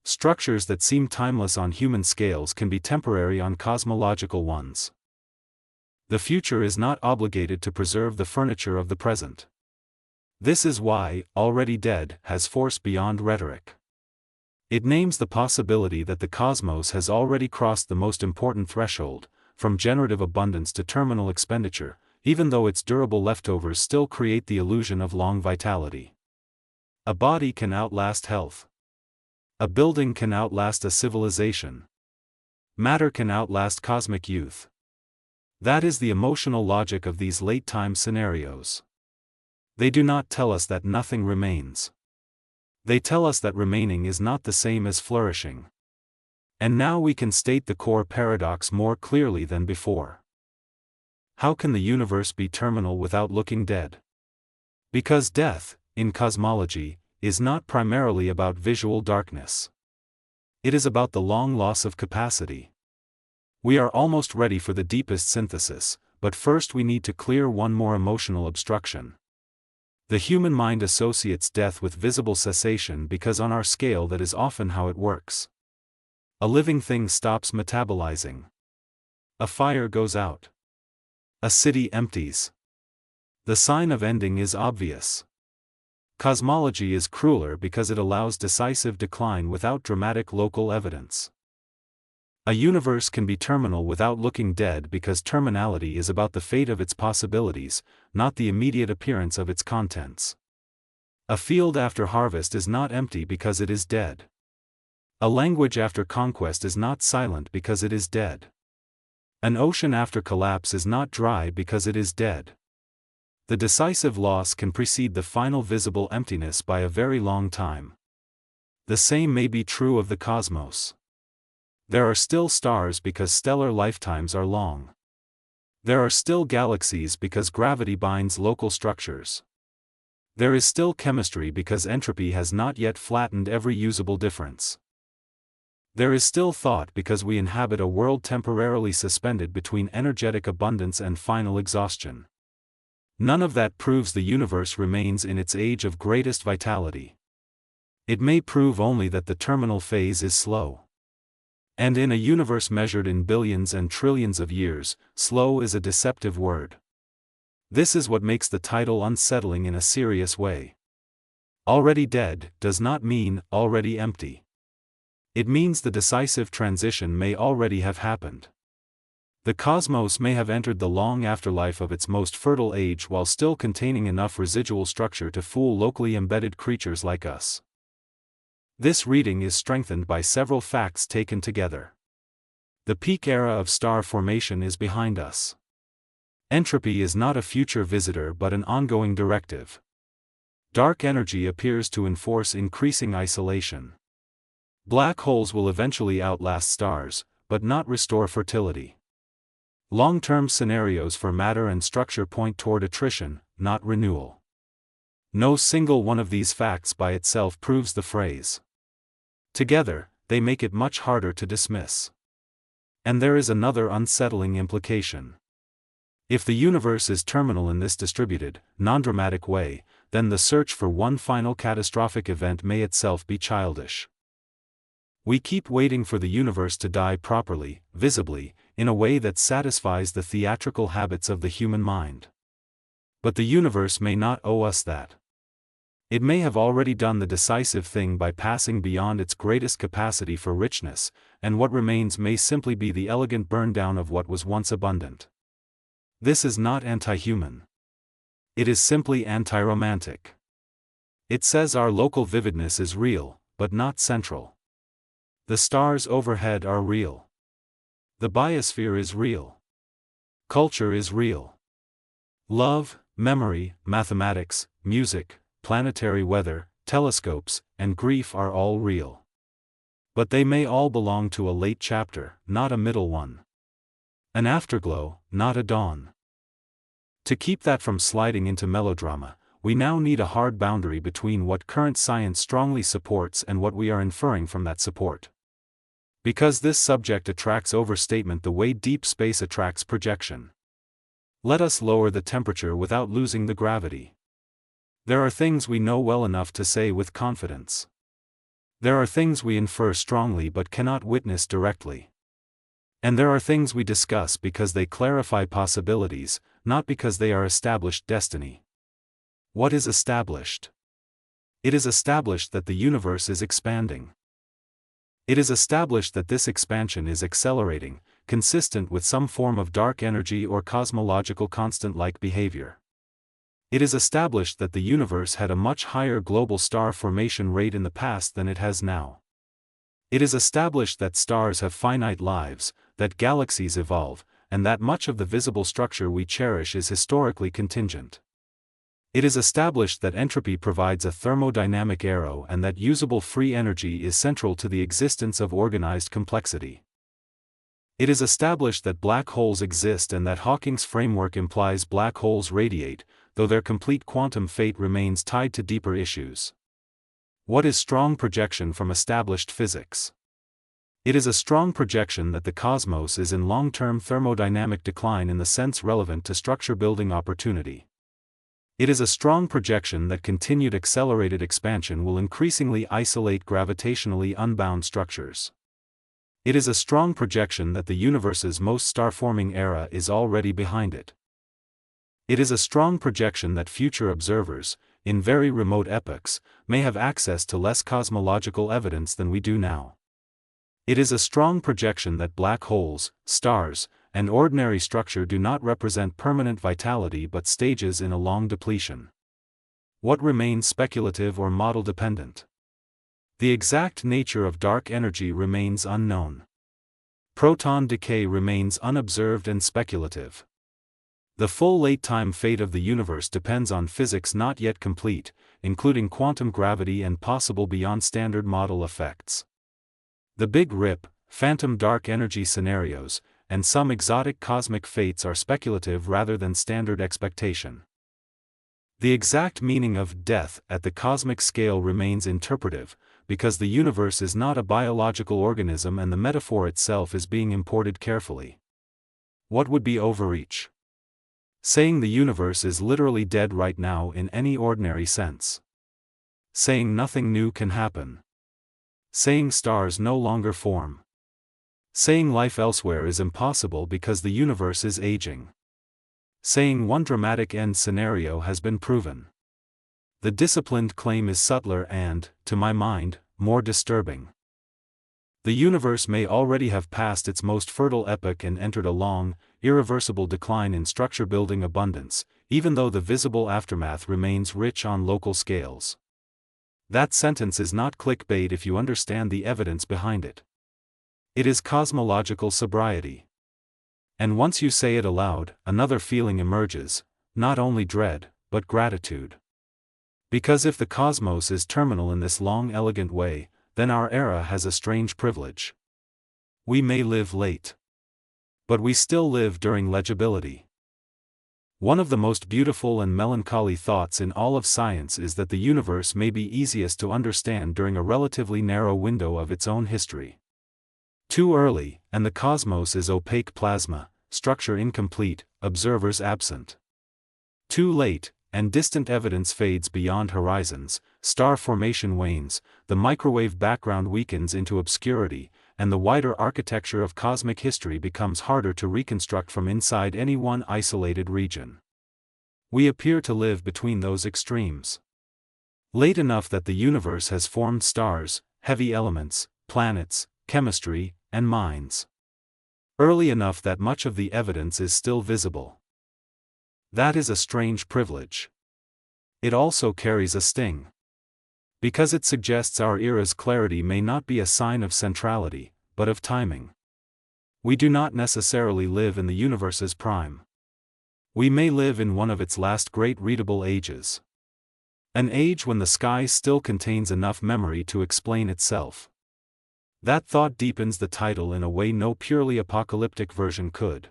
Structures that seem timeless on human scales can be temporary on cosmological ones. The future is not obligated to preserve the furniture of the present. This is why, Already Dead has force beyond rhetoric. It names the possibility that the cosmos has already crossed the most important threshold, from generative abundance to terminal expenditure, even though its durable leftovers still create the illusion of long vitality. A body can outlast health. A building can outlast a civilization. Matter can outlast cosmic youth. That is the emotional logic of these late-time scenarios. They do not tell us that nothing remains. They tell us that remaining is not the same as flourishing. And now we can state the core paradox more clearly than before. How can the universe be terminal without looking dead? Because death, in cosmology, is not primarily about visual darkness. It is about the long loss of capacity. We are almost ready for the deepest synthesis, but first we need to clear one more emotional obstruction. The human mind associates death with visible cessation because on our scale that is often how it works. A living thing stops metabolizing. A fire goes out. A city empties. The sign of ending is obvious. Cosmology is crueler because it allows decisive decline without dramatic local evidence. A universe can be terminal without looking dead because terminality is about the fate of its possibilities, not the immediate appearance of its contents. A field after harvest is not empty because it is dead. A language after conquest is not silent because it is dead. An ocean after collapse is not dry because it is dead. The decisive loss can precede the final visible emptiness by a very long time. The same may be true of the cosmos. There are still stars because stellar lifetimes are long. There are still galaxies because gravity binds local structures. There is still chemistry because entropy has not yet flattened every usable difference. There is still thought because we inhabit a world temporarily suspended between energetic abundance and final exhaustion. None of that proves the universe remains in its age of greatest vitality. It may prove only that the terminal phase is slow. And in a universe measured in billions and trillions of years, slow is a deceptive word. This is what makes the title unsettling in a serious way. Already dead does not mean already empty. It means the decisive transition may already have happened. The cosmos may have entered the long afterlife of its most fertile age while still containing enough residual structure to fool locally embedded creatures like us. This reading is strengthened by several facts taken together. The peak era of star formation is behind us. Entropy is not a future visitor but an ongoing directive. Dark energy appears to enforce increasing isolation. Black holes will eventually outlast stars, but not restore fertility. Long-term scenarios for matter and structure point toward attrition, not renewal. No single one of these facts by itself proves the phrase. Together, they make it much harder to dismiss. And there is another unsettling implication. If the universe is terminal in this distributed, non-dramatic way, then the search for one final catastrophic event may itself be childish. We keep waiting for the universe to die properly, visibly, in a way that satisfies the theatrical habits of the human mind. But the universe may not owe us that. It may have already done the decisive thing by passing beyond its greatest capacity for richness, and what remains may simply be the elegant burn-down of what was once abundant. This is not anti-human. It is simply anti-romantic. It says our local vividness is real, but not central. The stars overhead are real. The biosphere is real. Culture is real. Love, memory, mathematics, music, planetary weather, telescopes, and grief are all real. But they may all belong to a late chapter, not a middle one. An afterglow, not a dawn. To keep that from sliding into melodrama, we now need a hard boundary between what current science strongly supports and what we are inferring from that support. Because this subject attracts overstatement the way deep space attracts projection. Let us lower the temperature without losing the gravity. There are things we know well enough to say with confidence. There are things we infer strongly but cannot witness directly. And there are things we discuss because they clarify possibilities, not because they are established destiny. What is established? It is established that the universe is expanding. It is established that this expansion is accelerating, consistent with some form of dark energy or cosmological constant-like behavior. It is established that the universe had a much higher global star formation rate in the past than it has now. It is established that stars have finite lives, that galaxies evolve, and that much of the visible structure we cherish is historically contingent. It is established that entropy provides a thermodynamic arrow and that usable free energy is central to the existence of organized complexity. It is established that black holes exist and that Hawking's framework implies black holes radiate, though their complete quantum fate remains tied to deeper issues. What is strong projection from established physics? It is a strong projection that the cosmos is in long-term thermodynamic decline in the sense relevant to structure-building opportunity. It is a strong projection that continued accelerated expansion will increasingly isolate gravitationally unbound structures. It is a strong projection that the universe's most star-forming era is already behind it. It is a strong projection that future observers, in very remote epochs, may have access to less cosmological evidence than we do now. It is a strong projection that black holes, stars, and ordinary structure do not represent permanent vitality but stages in a long depletion. What remains speculative or model-dependent? The exact nature of dark energy remains unknown. Proton decay remains unobserved and speculative. The full late-time fate of the universe depends on physics not yet complete, including quantum gravity and possible beyond-standard model effects. The Big Rip, phantom dark energy scenarios, and some exotic cosmic fates are speculative rather than standard expectation. The exact meaning of death at the cosmic scale remains interpretive, because the universe is not a biological organism and the metaphor itself is being imported carefully. What would be overreach? Saying the universe is literally dead right now in any ordinary sense. Saying nothing new can happen. Saying stars no longer form. Saying life elsewhere is impossible because the universe is aging. Saying one dramatic end scenario has been proven. The disciplined claim is subtler and, to my mind, more disturbing. The universe may already have passed its most fertile epoch and entered a long, irreversible decline in structure-building abundance, even though the visible aftermath remains rich on local scales. That sentence is not clickbait if you understand the evidence behind it. It is cosmological sobriety. And once you say it aloud, another feeling emerges, not only dread, but gratitude. Because if the cosmos is terminal in this long elegant way, then our era has a strange privilege. We may live late. But we still live during legibility. One of the most beautiful and melancholy thoughts in all of science is that the universe may be easiest to understand during a relatively narrow window of its own history. Too early, and the cosmos is opaque plasma, structure incomplete, observers absent. Too late, and distant evidence fades beyond horizons, star formation wanes, the microwave background weakens into obscurity, and the wider architecture of cosmic history becomes harder to reconstruct from inside any one isolated region. We appear to live between those extremes. Late enough that the universe has formed stars, heavy elements, planets, chemistry, and minds. Early enough that much of the evidence is still visible. That is a strange privilege. It also carries a sting. Because it suggests our era's clarity may not be a sign of centrality, but of timing. We do not necessarily live in the universe's prime. We may live in one of its last great readable ages. An age when the sky still contains enough memory to explain itself. That thought deepens the title in a way no purely apocalyptic version could.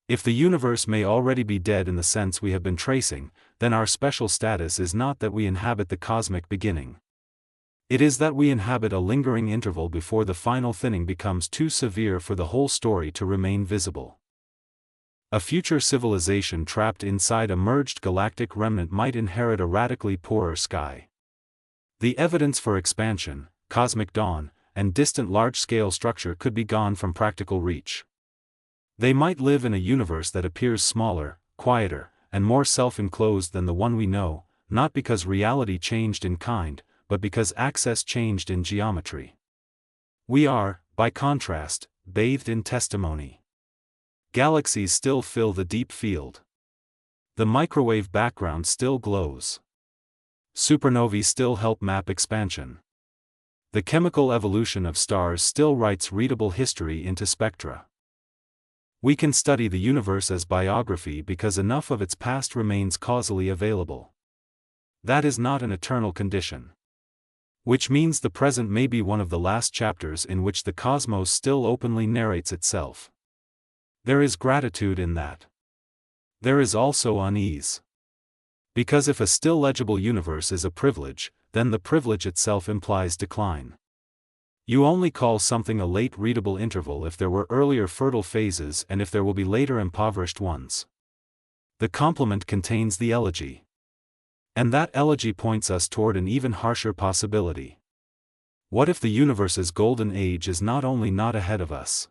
If the universe may already be dead in the sense we have been tracing, then our special status is not that we inhabit the cosmic beginning. It is that we inhabit a lingering interval before the final thinning becomes too severe for the whole story to remain visible. A future civilization trapped inside a merged galactic remnant might inherit a radically poorer sky. The evidence for expansion, cosmic dawn, and distant large-scale structure could be gone from practical reach. They might live in a universe that appears smaller, quieter, and more self-enclosed than the one we know, not because reality changed in kind, but because access changed in geometry. We are, by contrast, bathed in testimony. Galaxies still fill the deep field. The microwave background still glows. Supernovae still help map expansion. The chemical evolution of stars still writes readable history into spectra. We can study the universe as biography because enough of its past remains causally available. That is not an eternal condition. Which means the present may be one of the last chapters in which the cosmos still openly narrates itself. There is gratitude in that. There is also unease. Because if a still legible universe is a privilege, then the privilege itself implies decline. You only call something a late readable interval if there were earlier fertile phases and if there will be later impoverished ones. The compliment contains the elegy. And that elegy points us toward an even harsher possibility. What if the universe's golden age is not only not ahead of us?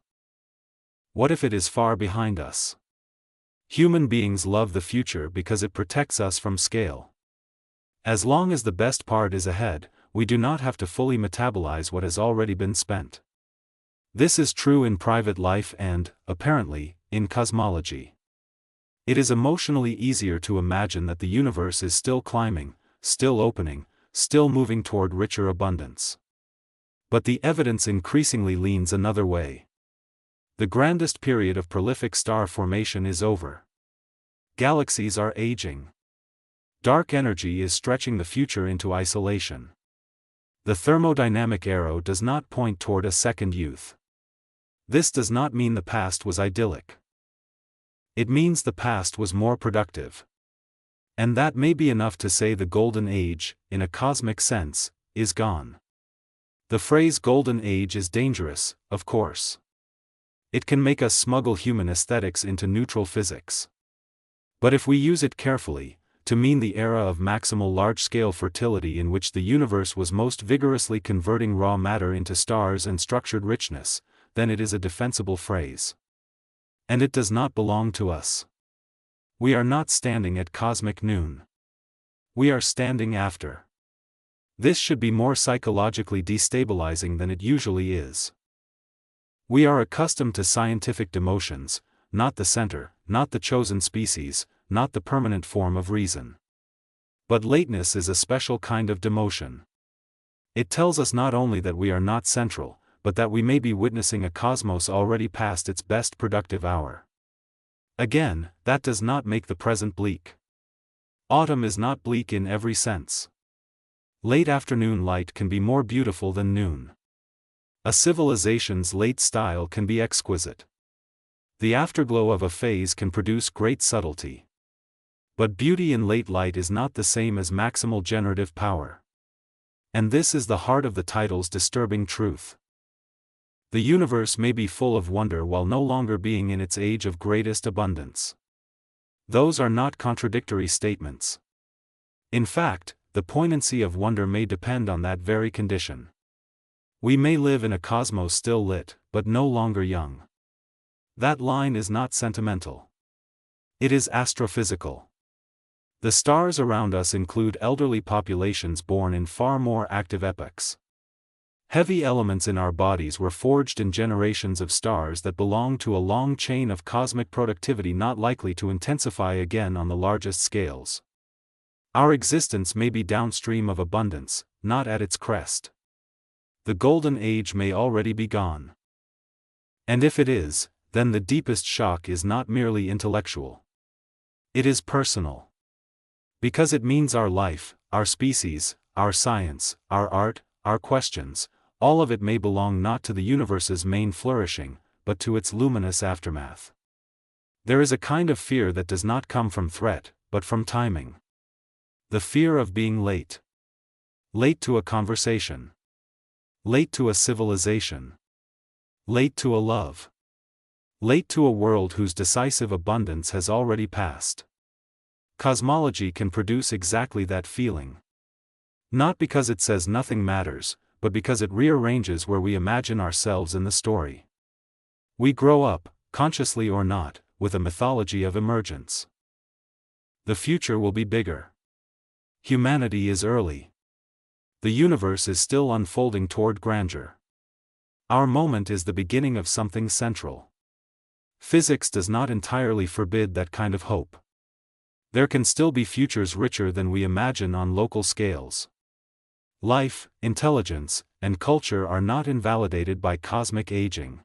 What if it is far behind us? Human beings love the future because it protects us from scale. As long as the best part is ahead, we do not have to fully metabolize what has already been spent. This is true in private life and, apparently, in cosmology. It is emotionally easier to imagine that the universe is still climbing, still opening, still moving toward richer abundance. But the evidence increasingly leans another way. The grandest period of prolific star formation is over. Galaxies are aging. Dark energy is stretching the future into isolation. The thermodynamic arrow does not point toward a second youth. This does not mean the past was idyllic. It means the past was more productive. And that may be enough to say the golden age, in a cosmic sense, is gone. The phrase golden age is dangerous, of course. It can make us smuggle human aesthetics into neutral physics. But if we use it carefully, to mean the era of maximal large-scale fertility in which the universe was most vigorously converting raw matter into stars and structured richness, then it is a defensible phrase. And it does not belong to us. We are not standing at cosmic noon. We are standing after. This should be more psychologically destabilizing than it usually is. We are accustomed to scientific demotions, not the center, not the chosen species, not the permanent form of reason. But lateness is a special kind of demotion. It tells us not only that we are not central, but that we may be witnessing a cosmos already past its best productive hour. Again, that does not make the present bleak. Autumn is not bleak in every sense. Late afternoon light can be more beautiful than noon. A civilization's late style can be exquisite. The afterglow of a phase can produce great subtlety. But beauty in late light is not the same as maximal generative power. And this is the heart of the title's disturbing truth. The universe may be full of wonder while no longer being in its age of greatest abundance. Those are not contradictory statements. In fact, the poignancy of wonder may depend on that very condition. We may live in a cosmos still lit, but no longer young. That line is not sentimental. It is astrophysical. The stars around us include elderly populations born in far more active epochs. Heavy elements in our bodies were forged in generations of stars that belong to a long chain of cosmic productivity not likely to intensify again on the largest scales. Our existence may be downstream of abundance, not at its crest. The golden age may already be gone. And if it is, then the deepest shock is not merely intellectual. It is personal. Because it means our life, our species, our science, our art, our questions, all of it may belong not to the universe's main flourishing, but to its luminous aftermath. There is a kind of fear that does not come from threat, but from timing. The fear of being late. Late to a conversation. Late to a civilization. Late to a love. Late to a world whose decisive abundance has already passed. Cosmology can produce exactly that feeling. Not because it says nothing matters, but because it rearranges where we imagine ourselves in the story. We grow up, consciously or not, with a mythology of emergence. The future will be bigger. Humanity is early. The universe is still unfolding toward grandeur. Our moment is the beginning of something central. Physics does not entirely forbid that kind of hope. There can still be futures richer than we imagine on local scales. Life, intelligence, and culture are not invalidated by cosmic aging.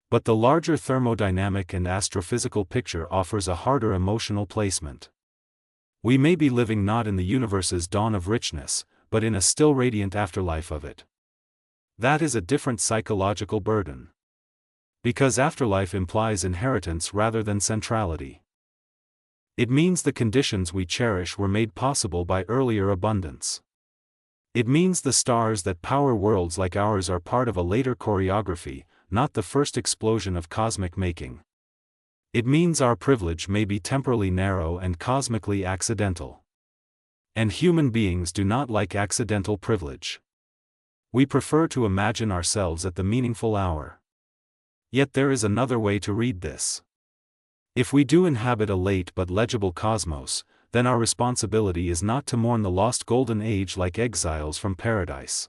But the larger thermodynamic and astrophysical picture offers a harder emotional placement. We may be living not in the universe's dawn of richness, but in a still radiant afterlife of it. That is a different psychological burden. Because afterlife implies inheritance rather than centrality. It means the conditions we cherish were made possible by earlier abundance. It means the stars that power worlds like ours are part of a later choreography, not the first explosion of cosmic making. It means our privilege may be temporally narrow and cosmically accidental. And human beings do not like accidental privilege. We prefer to imagine ourselves at the meaningful hour. Yet there is another way to read this. If we do inhabit a late but legible cosmos, then our responsibility is not to mourn the lost golden age like exiles from paradise.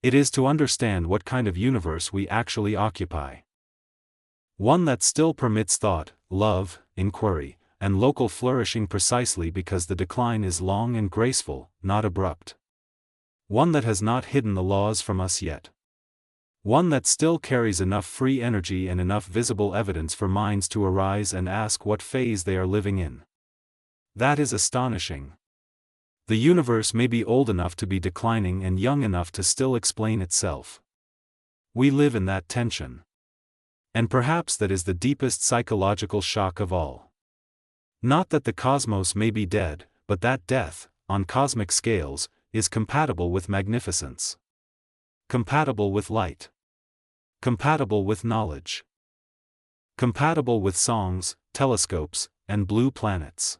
It is to understand what kind of universe we actually occupy. One that still permits thought, love, inquiry, and local flourishing precisely because the decline is long and graceful, not abrupt. One that has not hidden the laws from us yet. One that still carries enough free energy and enough visible evidence for minds to arise and ask what phase they are living in. That is astonishing. The universe may be old enough to be declining and young enough to still explain itself. We live in that tension. And perhaps that is the deepest psychological shock of all. Not that the cosmos may be dead, but that death, on cosmic scales, is compatible with magnificence. Compatible with light. Compatible with knowledge. Compatible with songs, telescopes, and blue planets.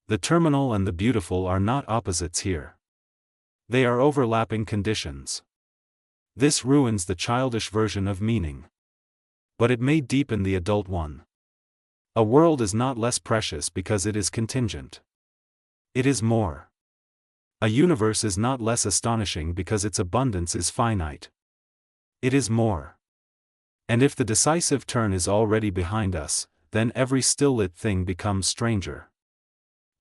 The terminal and the beautiful are not opposites here. They are overlapping conditions. This ruins the childish version of meaning. But it may deepen the adult one. A world is not less precious because it is contingent. It is more. A universe is not less astonishing because its abundance is finite. It is more. And if the decisive turn is already behind us, then every still-lit thing becomes stranger.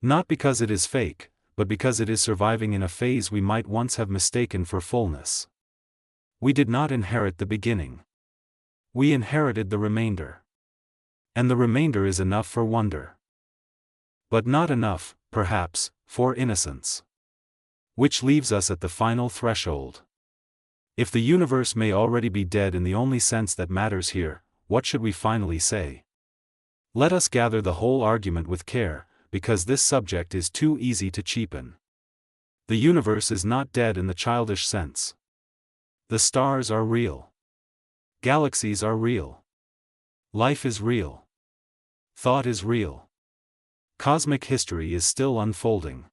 Not because it is fake, but because it is surviving in a phase we might once have mistaken for fullness. We did not inherit the beginning. We inherited the remainder. And the remainder is enough for wonder. But not enough, perhaps, for innocence. Which leaves us at the final threshold. If the universe may already be dead in the only sense that matters here, what should we finally say? Let us gather the whole argument with care, because this subject is too easy to cheapen. The universe is not dead in the childish sense. The stars are real. Galaxies are real. Life is real. Thought is real. Cosmic history is still unfolding.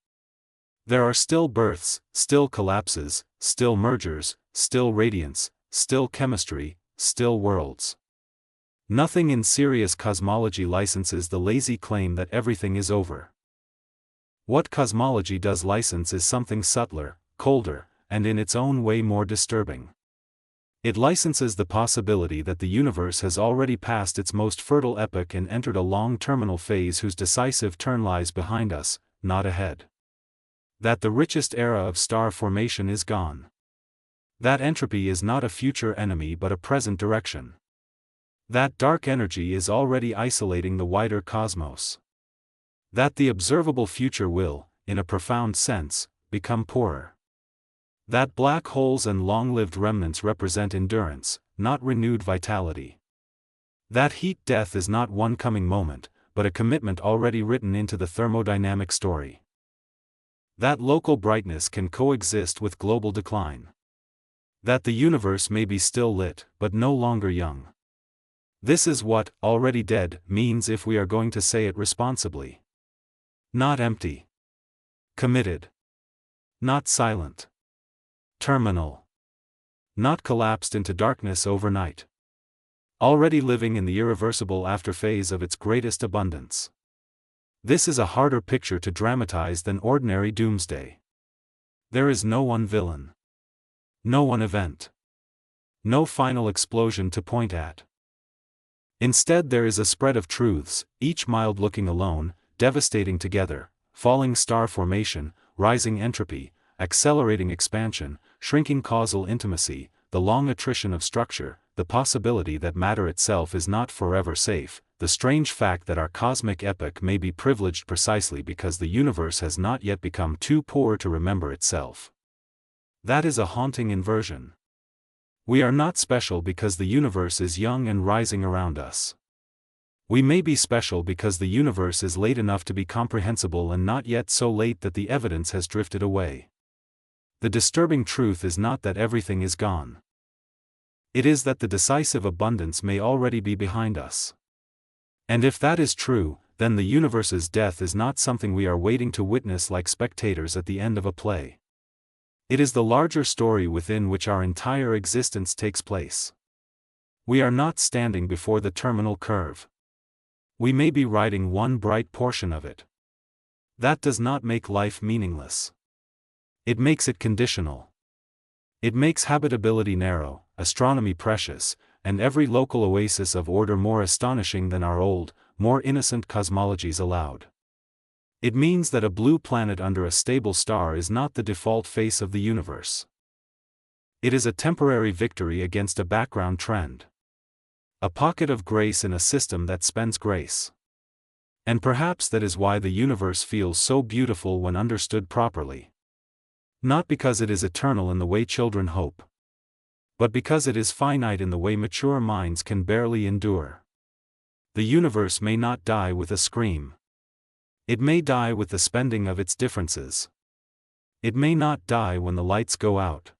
There are still births, still collapses, still mergers, still radiance, still chemistry, still worlds. Nothing in serious cosmology licenses the lazy claim that everything is over. What cosmology does license is something subtler, colder, and in its own way more disturbing. It licenses the possibility that the universe has already passed its most fertile epoch and entered a long terminal phase whose decisive turn lies behind us, not ahead. That the richest era of star formation is gone. That entropy is not a future enemy but a present direction. That dark energy is already isolating the wider cosmos. That the observable future will, in a profound sense, become poorer. That black holes and long-lived remnants represent endurance, not renewed vitality. That heat death is not one coming moment, but a commitment already written into the thermodynamic story. That local brightness can coexist with global decline. That the universe may be still lit, but no longer young. This is what, already dead, means if we are going to say it responsibly. Not empty. Committed. Not silent. Terminal. Not collapsed into darkness overnight. Already living in the irreversible afterphase of its greatest abundance. This is a harder picture to dramatize than ordinary doomsday. There is no one villain. No one event. No final explosion to point at. Instead there is a spread of truths, each mild looking alone, devastating together: falling star formation, rising entropy, accelerating expansion, shrinking causal intimacy, the long attrition of structure, the possibility that matter itself is not forever safe, the strange fact that our cosmic epoch may be privileged precisely because the universe has not yet become too poor to remember itself. That is a haunting inversion. We are not special because the universe is young and rising around us. We may be special because the universe is late enough to be comprehensible and not yet so late that the evidence has drifted away. The disturbing truth is not that everything is gone. It is that the decisive abundance may already be behind us. And if that is true, then the universe's death is not something we are waiting to witness like spectators at the end of a play. It is the larger story within which our entire existence takes place. We are not standing before the terminal curve. We may be riding one bright portion of it. That does not make life meaningless. It makes it conditional. It makes habitability narrow, astronomy precious, and every local oasis of order more astonishing than our old, more innocent cosmologies allowed. It means that a blue planet under a stable star is not the default face of the universe. It is a temporary victory against a background trend. A pocket of grace in a system that spends grace. And perhaps that is why the universe feels so beautiful when understood properly. Not because it is eternal in the way children hope, but because it is finite in the way mature minds can barely endure. The universe may not die with a scream. It may die with the spending of its differences. It may not die when the lights go out.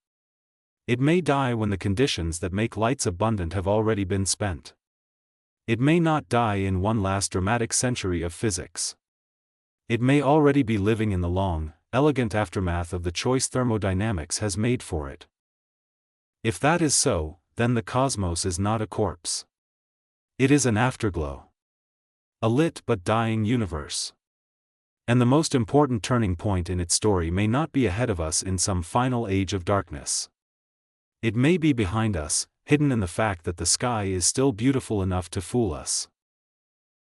It may die when the conditions that make lights abundant have already been spent. It may not die in one last dramatic century of physics. It may already be living in the long, elegant aftermath of the choice thermodynamics has made for it. If that is so, then the cosmos is not a corpse. It is an afterglow. A lit but dying universe. And the most important turning point in its story may not be ahead of us in some final age of darkness. It may be behind us, hidden in the fact that the sky is still beautiful enough to fool us.